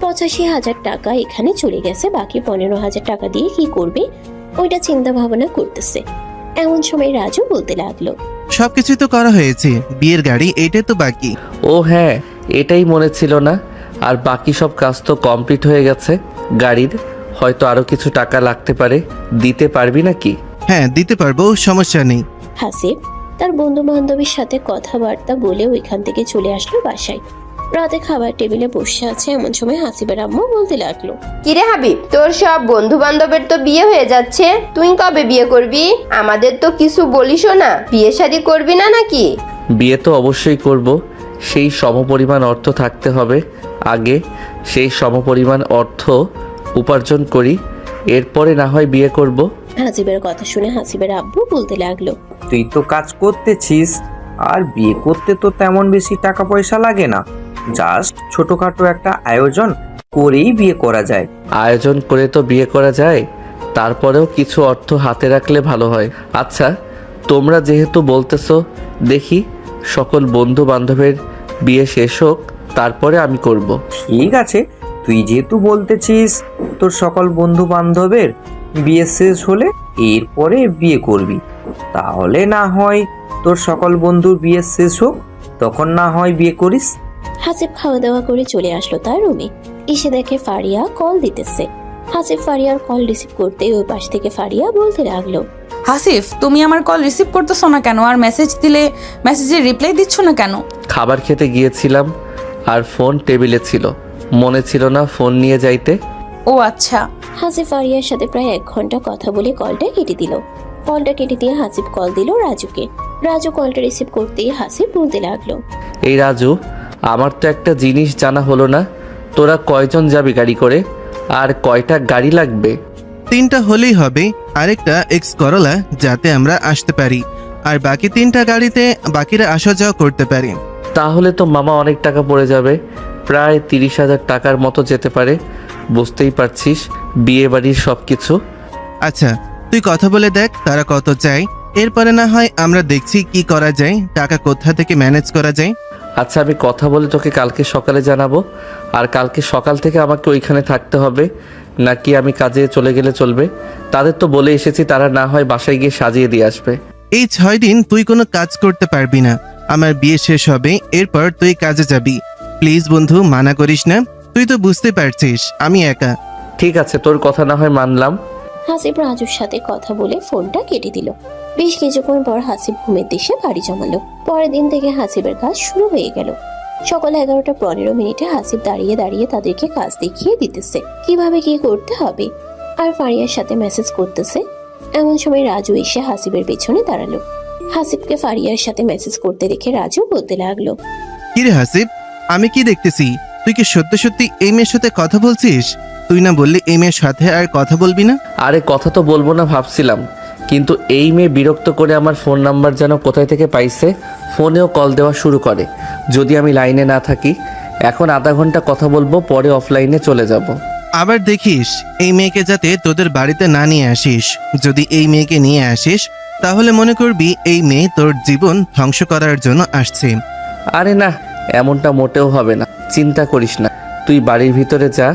85,000 টাকা এখানে চলে গেছে। বাকি 15,000 টাকা দিয়ে কি করবে ওইটা চিন্তা ভাবনা করতেছে। এমন সময় রাজু বলতে লাগলো, সবকিছু তো করা হয়েছে, বিয়ের গাড়ি এইটাই তো বাকি। ও হ্যাঁ, এটাই মনে ছিল না। আর বাকি সব কাজ তো কমপ্লিট হয়ে গেছে। গাড়ির হয়তো আরও কিছু টাকা লাগতে পারে, দিতে পারবি নাকি? হ্যাঁ, দিতে পারবো, সমস্যা নেই। হাসিব তার বন্ধু বান্ধবের সাথে কথাবার্তা বলে ওইখান থেকে চলে আসলো বাসায়। রাতে খাবার টেবিলে বসে আছে। এমন সময় হাসিবের আম্মু বলতে লাগলো, কিরে হাবিব, তোর সব বন্ধু বান্ধবের তো বিয়ে হয়ে যাচ্ছে, তুই কবে বিয়ে করবি? আমাদের তো কিছু বলিসও না, বিয়ে শাদী করবি না নাকি? বিয়ে তো অবশ্যই করব, সেই সমপরিমাণ অর্থ থাকতে হবে। আগে সেই সমপরিমাণ অর্থ উপার্জন করি, এরপরে না হয় বিয়ে করব। হাসিবের কথা শুনে হাসিবের আব্বু বলতে লাগলো, তুই তো কাজ করতেছিস, আর বিয়ে করতে তো তেমন বেশি টাকা পয়সা লাগে না, জাস্ট ছোটখাটো একটা আয়োজন করেই বিয়ে করা যায়। আয়োজন করে তো বিয়ে করা যায়, তারপরেও কিছু অর্থ হাতে রাখলে ভালো হয়। আচ্ছা, তোমরা যেহেতু বলতেছো, দেখি সকল বন্ধু বান্ধবের বিয়ে শেষ হোক, তারপরে আমি করব। ঠিক আছে, তুই যেহেতু বলতেছিস, তোর সকল বন্ধু বান্ধবের বিয়ে শেষ হলে এরপরে বিয়ে করবি, তাহলে না হয় তোর সকল বন্ধুর বিয়ে শেষ হোক, তখন না হয় বিয়ে করিস। হাসিব খাওয়া দাওয়া করে চলে আসলো তার রুমে। এসে দেখে ফারিয়া কল দিতেছে। হাসিব ফারিয়ার কল রিসিভ করতে ওই পাশ থেকে ফারিয়া বলতে লাগলো, হাসিফ, তুমি আমার কল রিসিভ করতেছো না কেন? আর মেসেজ দিলে মেসেজের রিপ্লাই দিচ্ছ না কেন? খাবার খেতে গিয়েছিলাম আর ফোন টেবিলে ছিল, মনে ছিল না ফোন নিয়ে যাইতে। ও আচ্ছা। হাসিব ফারিয়ার সাথে প্রায় 1 ঘন্টা কথা বলে কলটা কেটে দিল। কলটা কেটে দিয়ে হাসিব কল দিল রাজুকে। রাজু কলটা রিসিভ করতেই হাসিব বলতে লাগলো, এই রাজু, আমার তো একটা জিনিস জানা হলো না, তোরা কয়জন যাবি গাড়ি করে, আর কয়টা গাড়ি লাগবে? 3টা হলেই হবে, আরেকটা এক্স করলা, যাতে আমরা আসতে পারি, আর বাকি 3টা গাড়িতে বাকিরা আসা যাওয়া করতে পারি। তাহলে তো মামা অনেক টাকা পড়ে যাবে, প্রায় 30,000 টাকার মতো যেতে পারে। বুঝতেই পারছিস বিয়ে বাড়ির সব কিছু। আচ্ছা, তুই কথা বলে দেখ তারা কত চায়, এরপরে না হয় আমরা দেখছি কি করা যায়, টাকা কোথা থেকে ম্যানেজ করা যায়। আচ্ছা, আমি কথা বলে তোকে কালকে সকালে জানাবো। আর কালকে সকাল থেকে আমাকে ওইখানে থাকতে হবে, নাকি আমি কাজে চলে গেলে চলবে? তাদের তো বলে এসেছি, তারা না হয় বাসায় গিয়ে সাজিয়ে দিয়ে আসবে। এই 6 দিন তুই কোনো কাজ করতে পারবি না। আমার বিয়ে শেষ হবে, এরপর তুই কাজে যাবি। প্লিজ বন্ধু, মানা করিস না, তুই তো বুঝতে পারছিস আমি একা। ঠিক আছে, তোর কথা না হয় মানলাম। হাসিব রাজুর সাথে কথা বলে ফোনটা কেটে দিল। বেশ কিছুক্ষণ পর হাসিব ঘুমের দেশে বাড়ি জমালো। পরের দিন থেকে হাসিবের কাজ শুরু হয়ে গেল। সকাল 11:15 হাসিব দাঁড়িয়ে দাঁড়িয়ে তাদেরকে কাজ দেখিয়ে দিতেছে, কিভাবে কি করতে হবে, আর ফারিয়ার সাথে মেসেজ করতেছে। এমন সময় রাজু এসে হাসিবের পেছনে দাঁড়ালো। হাসিবকে ফারিয়ার সাথে মেসেজ করতে দেখে রাজু বলতে লাগলো, কিরে হাসিব, আমি কি দেখতেছি? তুই কি সত্যি সত্যি এই মেয়ের সাথে কথা বলছিস? তুই না বললি এই মেয়ের সাথে আর কথা বলবি না? আরে কথা তো বলবো না ভাবছিলাম, কিন্তু এই মেয়ে বিরক্ত করে আমার ফোন নাম্বার যেন কোথায় থেকে পাইছে, ফোনেও কল দেওয়া শুরু করে যদি আমি লাইনে না থাকি। এখন আধা ঘন্টা কথা বলবো, পরে অফলাইনে চলে যাব। আবার দেখিস এই মেয়েকে যাতে তোদের বাড়িতে না নিয়ে আসিস। যদি এই মেয়েকে নিয়ে আসিস তাহলে মনে করবি এই মেয়ে তোর জীবন ধ্বংস করার জন্য আসছে। আরে না, এমনটা মোটেও হবে না, চিন্তা করিস না। তুই বাড়ির ভিতরে যা,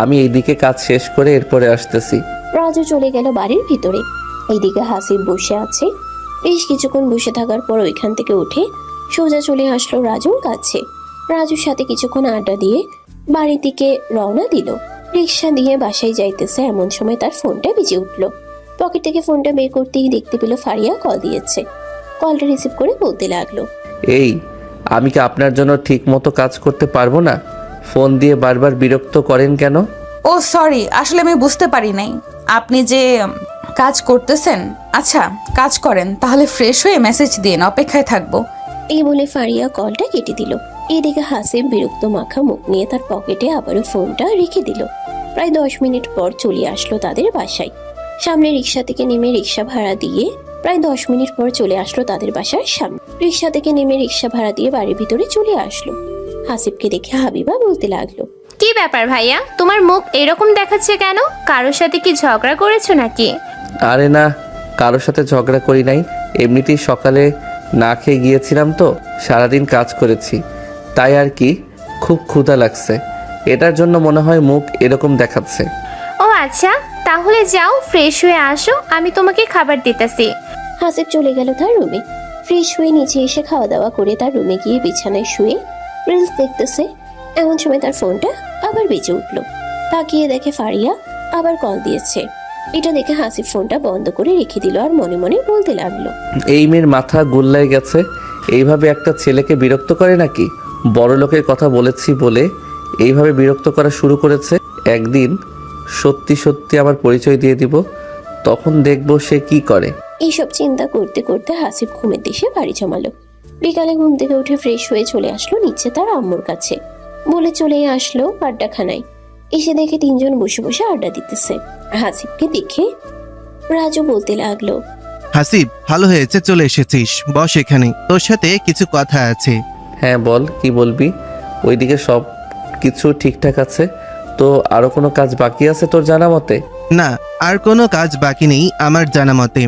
আমি এইদিকে কাজ শেষ করে এরপরে আসতেছি। রাজু চলে গেল বাড়ির ভিতরে। এইদিকে হাসিব বসে আছে। বেশ কিছুক্ষণ বসে থাকার পর ওইখান থেকে উঠে সোজা চলে আসলো রাজুর কাছে। রাজুর সাথে কিছুক্ষণ আড্ডা দিয়ে বাড়ির দিকে রওনা দিল। রিক্সা দিয়ে বাসায় যাইতেছে, এমন সময় তার ফোনটা বেজে উঠলো। পকেট থেকে ফোনটা বের করতেই দেখতে পেল ফারিয়া কল দিয়েছে। কলটা রিসিভ করে বলতে লাগলো, এই, আমি কি আপনার জন্য ঠিক মতো কাজ করতে পারবো না? ফোন দিয়ে বারবার বিরক্ত করেন কেন? ও সরি, আসলে আমি বুঝতে পারি নাই আপনি যে কাজ করতেছেন। আচ্ছা কাজ করেন, তাহলে ফ্রেশ হয়ে মেসেজ দিন, অপেক্ষায় থাকবো। এই বলে ফারিয়া কলটা কেটে দিল। এদিকে হাসিব বিরক্ত মাখা মুখ নিয়ে তার পকেটে আবারও ফোনটা রেখে দিল। প্রায় 10 মিনিট পর চলে আসলো তাদের বাসায়। সামনে রিক্সা থেকে নেমে রিক্সা ভাড়া দিয়ে প্রায় 10 মিনিট পর চলে আসলো তাদের বাসার সামনে। রিক্সা থেকে নেমে রিক্সা ভাড়া দিয়ে বাড়ির ভিতরে চলে আসলো। হাসিবকে দেখে হাবিবা বলতে লাগলো, কি ব্যাপার ভাইয়া, তোমার মুখ এরকম দেখাচ্ছে কেন? কারোর সাথে কি ঝগড়া করেছো নাকি? আরে না, কারোর সাথে ঝগড়া করি নাই। এমনিতেই সকালে না খেয়ে গিয়েছিলাম তো, সারাদিন কাজ করেছি, তাই আর কি, খুব ক্ষুধা লাগছে, এটার জন্য মনে হয় মুখ এরকম দেখাচ্ছে। ও আচ্ছা, তাহলে যাও ফ্রেশ হয়ে আসো, আমি তোমাকে খাবার দিতেছি। হাসিব চলে গেল তার রুমে। ফ্রেশ হয়ে নিচে এসে খাওয়া দাওয়া করে তার রুমে গিয়ে বিছানায় শুয়ে রিলস দেখতেছে। এমন সময় তার ফোনটা আবার বেজে উঠলো। তাকিয়ে দেখে ফারিয়া আবার কল দিয়েছে। এটা দেখে হাসিব ফোনটা বন্ধ করে রেখে দিল আর মনে মনে বলতে লাগলো, এই মেয়ের মাথা গোল্লায় গেছে, এইভাবে একটা ছেলেকে বিরক্ত করে নাকি? বড় লোকের কথা বলেছি বলে এইভাবে বিরক্ত করা শুরু করেছে। একদিন সত্যি সত্যি আমার পরিচয় দিয়ে দিব, তখন দেখবো সে কি করে। এইসব চিন্তা করতে করতে হাসিব ঘুমের দেশে বাড়ি জমালো। বিকালে ঘুম থেকে উঠে ফ্রেশ হয়ে চলে আসলো নিচে তার আম্মুর কাছে। বলে চলে আসলো আড্ডাখানায়। এসে দেখে 3 জন বসে বসে আড্ডা দিতেছে। হাসিবকে দেখে রাজু বলতে লাগলো, হাসিব, ভালো হয়েছে চলে এসেছিস, বস এখানে, তোর সাথে কিছু কথা আছে। হ্যাঁ বল, কি বলবি? ওইদিকে সব কিছু ঠিকঠাক আছে তো? আরো কোনো কাজ বাকি আছে তোর জানা মতে? না, আর কোনো কাজ বাকি নেই আমার জানা মতে।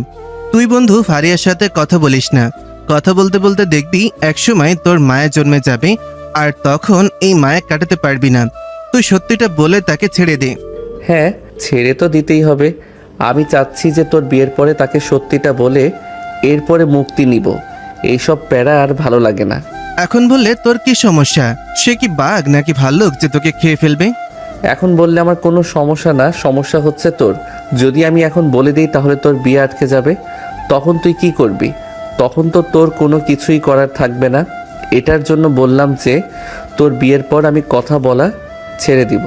তুই বন্ধু ফারিয়ার সাথে কথা বলিস না। কথা বলতে বলতে দেখবি একসময় তোর মায়া জন্মে যাবে, আর তখন এই মায়া কাটাতে পারবি না। তুই সত্যিটা বলে তাকে ছেড়ে দে। হ্যাঁ, ছেড়ে তো দিতেই হবে। আমি চাচ্ছি যে তোর বিয়ের পরে তাকে সত্যিটা বলে এরপরে মুক্তি নিব। এইসব প্যারা আর ভালো লাগে না। এখন বললে তোর কি সমস্যা? সে কি বাঘ নাকি ভাল্লুক যে তোকে খেয়ে ফেলবে? এখন বললে আমার কোনো সমস্যা না, সমস্যা হচ্ছে তোর। যদি আমি এখন বলে দিই তাহলে তোর বিয়ে আটকে যাবে, তখন তুই কি করবি? তখন তো তোর কোনো কিছুই করার থাকবে না। এটার জন্য বললাম যে তোর বিয়ের পর আমি কথা বলা ছেড়ে দিব।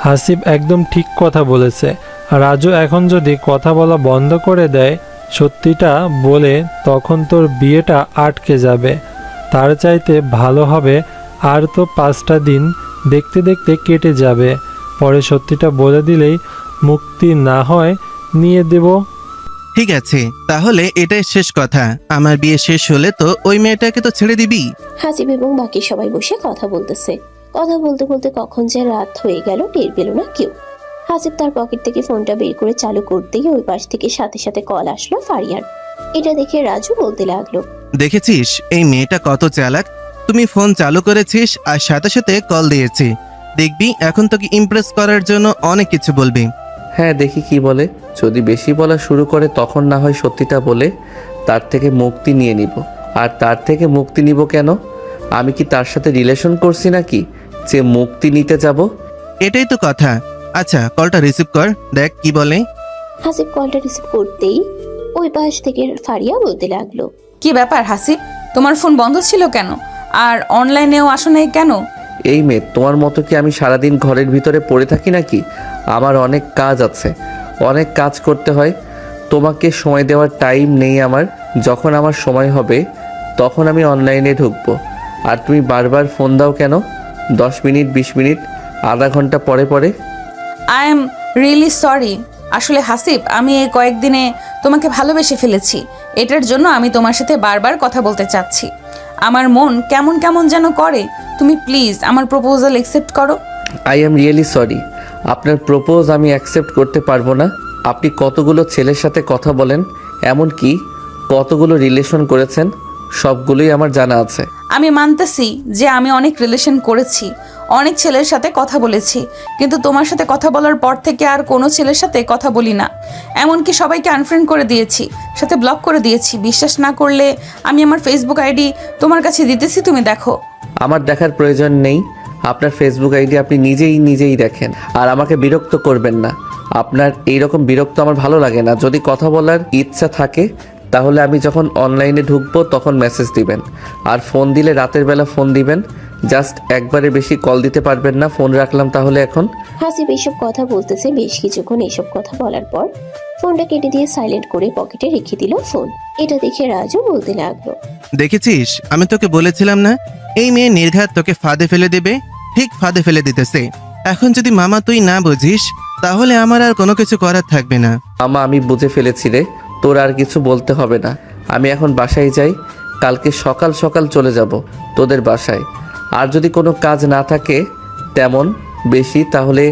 হাসিব একদম ঠিক কথা বলেছে। রাজু এখন যদি কথা বলা বন্ধ করে দেয়, সত্যিটা বলে, তখন তোর বিয়েটা আটকে যাবে। তার চাইতে ভালো হবে আর তো 5টা দিন দেখতে দেখতে কেটে যাবে, পরে সত্যিটা বলে দিলেই মুক্তি না হয় নিয়ে দেব। ঠিক আছে, তাহলে এটাই শেষ কথা। আমার বিয়ে শেষ হলে তো ওই মেয়েটাকে তো ছেড়ে দিবি। হাসিব এবং বাকি সবাই বসে কথা বলতেছে। কথা বলতে বলতে কখন যে রাত হয়ে গেল টের পেল না কেউ। হাসিব তার পকেট থেকে ফোনটা বের করে চালু করতেই ওই পাশ থেকে সাথে সাথে কল আসলো ফারিয়ার। এটা দেখে রাজু বলতে লাগলো, দেখেছিস এই মেয়েটা কত চালাক? তুমি ফোন চালু করেছিস আর সাথে সাথে কল দিয়েছে। দেখবি এখন তোকে ইমপ্রেস করার জন্য অনেক কিছু বলবে। হ্যাঁ, দেখি কি বলে। যদি বেশি বলা শুরু করে তখন না হয় সত্যিটা বলে তার থেকে মুক্তি নিয়ে নিব। আর তার থেকে মুক্তি নিব কেন? আমি কি তার সাথে রিলেশন করছি নাকি যে মুক্তি নিতে যাব? এটাই তো কথা। আচ্ছা, কলটা রিসিভ কর, দেখ কি বলে। হাসিব কলটা রিসিভ করতেই ওই পাশ থেকে ফারিয়া বলতে লাগলো, কি ব্যাপার হাসিব, তোমার ফোন বন্ধ ছিল কেন? আর অনলাইনেও আসো নাই কেন? এই মেয়ে, তোমার মতো কি আমি সারাদিন ঘরের ভিতরে পড়ে থাকি নাকি? আমার অনেক কাজ আছে, অনেক কাজ করতে হয়। তোমাকে সময় দেওয়ার টাইম নেই আমার। যখন আমার সময় হবে তখন আমি অনলাইনে ঢুকবো। আর তুমি বারবার ফোন দাও কেন? 10 মিনিট, 20 মিনিট, আধা ঘন্টা পরে পরে। I am really sorry. আসলে হাসিব, আমি এই কয়েকদিনে তোমাকে ভালোবেসে ফেলেছি। এটার জন্য আমি তোমার সাথে বারবার কথা বলতে চাচ্ছি। আমার মন কেমন কেমন যেন করে। তুমি প্লিজ আমার প্রপোজাল অ্যাকসেপ্ট করো। আই এম রিয়েলি সরি, আপনার প্রপোজ আমি অ্যাকসেপ্ট করতে পারবো না। আপনি কতগুলো ছেলের সাথে কথা বলেন, এমনকি কতগুলো রিলেশন করেছেন, সবগুলোই আমার জানা আছে। আমি মানতেছি যে আমি অনেক রিলেশন করেছি, অনেক ছেলের সাথে কথা বলেছি, কিন্তু তোমার সাথে কথা বলার পর থেকে আর কোনো ছেলের সাথে কথা বলি না। এমনকি সবাইকে আনফ্রেন্ড করে দিয়েছি, সাথে ব্লক করে দিয়েছি। বিশ্বাস না করলে আমি আমার ফেসবুক আইডি তোমার কাছে দিতেছি, তুমি দেখো। আমার দেখার প্রয়োজন নেই, আপনার ফেসবুক আইডি আপনি নিজেই দেখেন, আর আমাকে বিরক্ত করবেন না। আপনার এইরকম বিরক্ত আমার ভালো লাগে না। যদি কথা বলার ইচ্ছা থাকে তাহলে আমি যখন অনলাইনে ঢুকবো তখন মেসেজ দিবেন, আর ফোন দিলে রাতের বেলা ফোন দিবেন। জাস্ট একবারে বেশি কল দিতে পারবেন না। ফোন রাখলাম তাহলে এখন। হাসিব এসব কথা বলতেছে বেশ কিছুক্ষণ। এসব কথা বলার পর ফোনটা কেটে দিয়ে সাইলেন্ট করে পকেটে রেখে দিল ফোন। এটা দেখে রাজু বলতে লাগলো, দেখেছিস, আমি তোকে বলেছিলাম না এই মেয়ে নির্ঘাত তোকে ফাঁদে ফেলে দেবে। ঠিক ফাঁদে ফেলে দিতেছে। এখন যদি মামা তুই না বুঝিস তাহলে আমার আর কোনো কিছু করার থাকবে না। মামা আমি বুঝে ফেলেছি রে, তোর আর কিছু বলতে হবে না। আমি এখন বাসায় যাই, কালকে সকাল সকাল চলে যাব তোদের বাসায়। আর যদি কোনো কাজ না থাকে তেমন বেশি তাহলে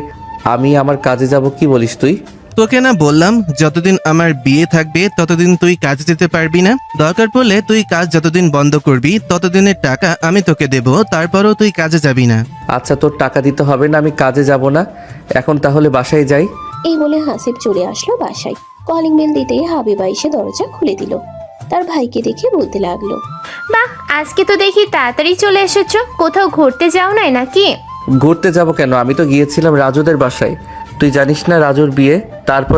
আমি আমার কাজে যাব। কি বলিস তুই? তোকে না বললাম যতদিন আমার বিয়ে থাকবে ততদিন তুই কাজে যেতে পারবি না। দরকার পড়লে তুই কাজ যতদিন বন্ধ করবি ততদিনের টাকা আমি তোকে দেব, তারপরও তুই কাজে যাবি না। আচ্ছা, তোর টাকা দিতে হবে না, আমি কাজে যাব না। এখন তাহলে বাসায় যাই। এই বলে হাসিব চলে আসলো বাসায়। কলিং বেল দিতেই হাবিবা এসে দরজা খুলে দিল। তার ভাইকে দেখে বলতে লাগলো, বাহ, আজকে তো দেখি তাড়াতাড়ি চলে এসেছো। কোথাও ঘুরতে যাও নাই নাকি? ঘুরতে যাব কেন? আমি তো গিয়েছিলাম রাজুদের বাসায়। তুই জানিস না রাজুর বিয়ে? তারপর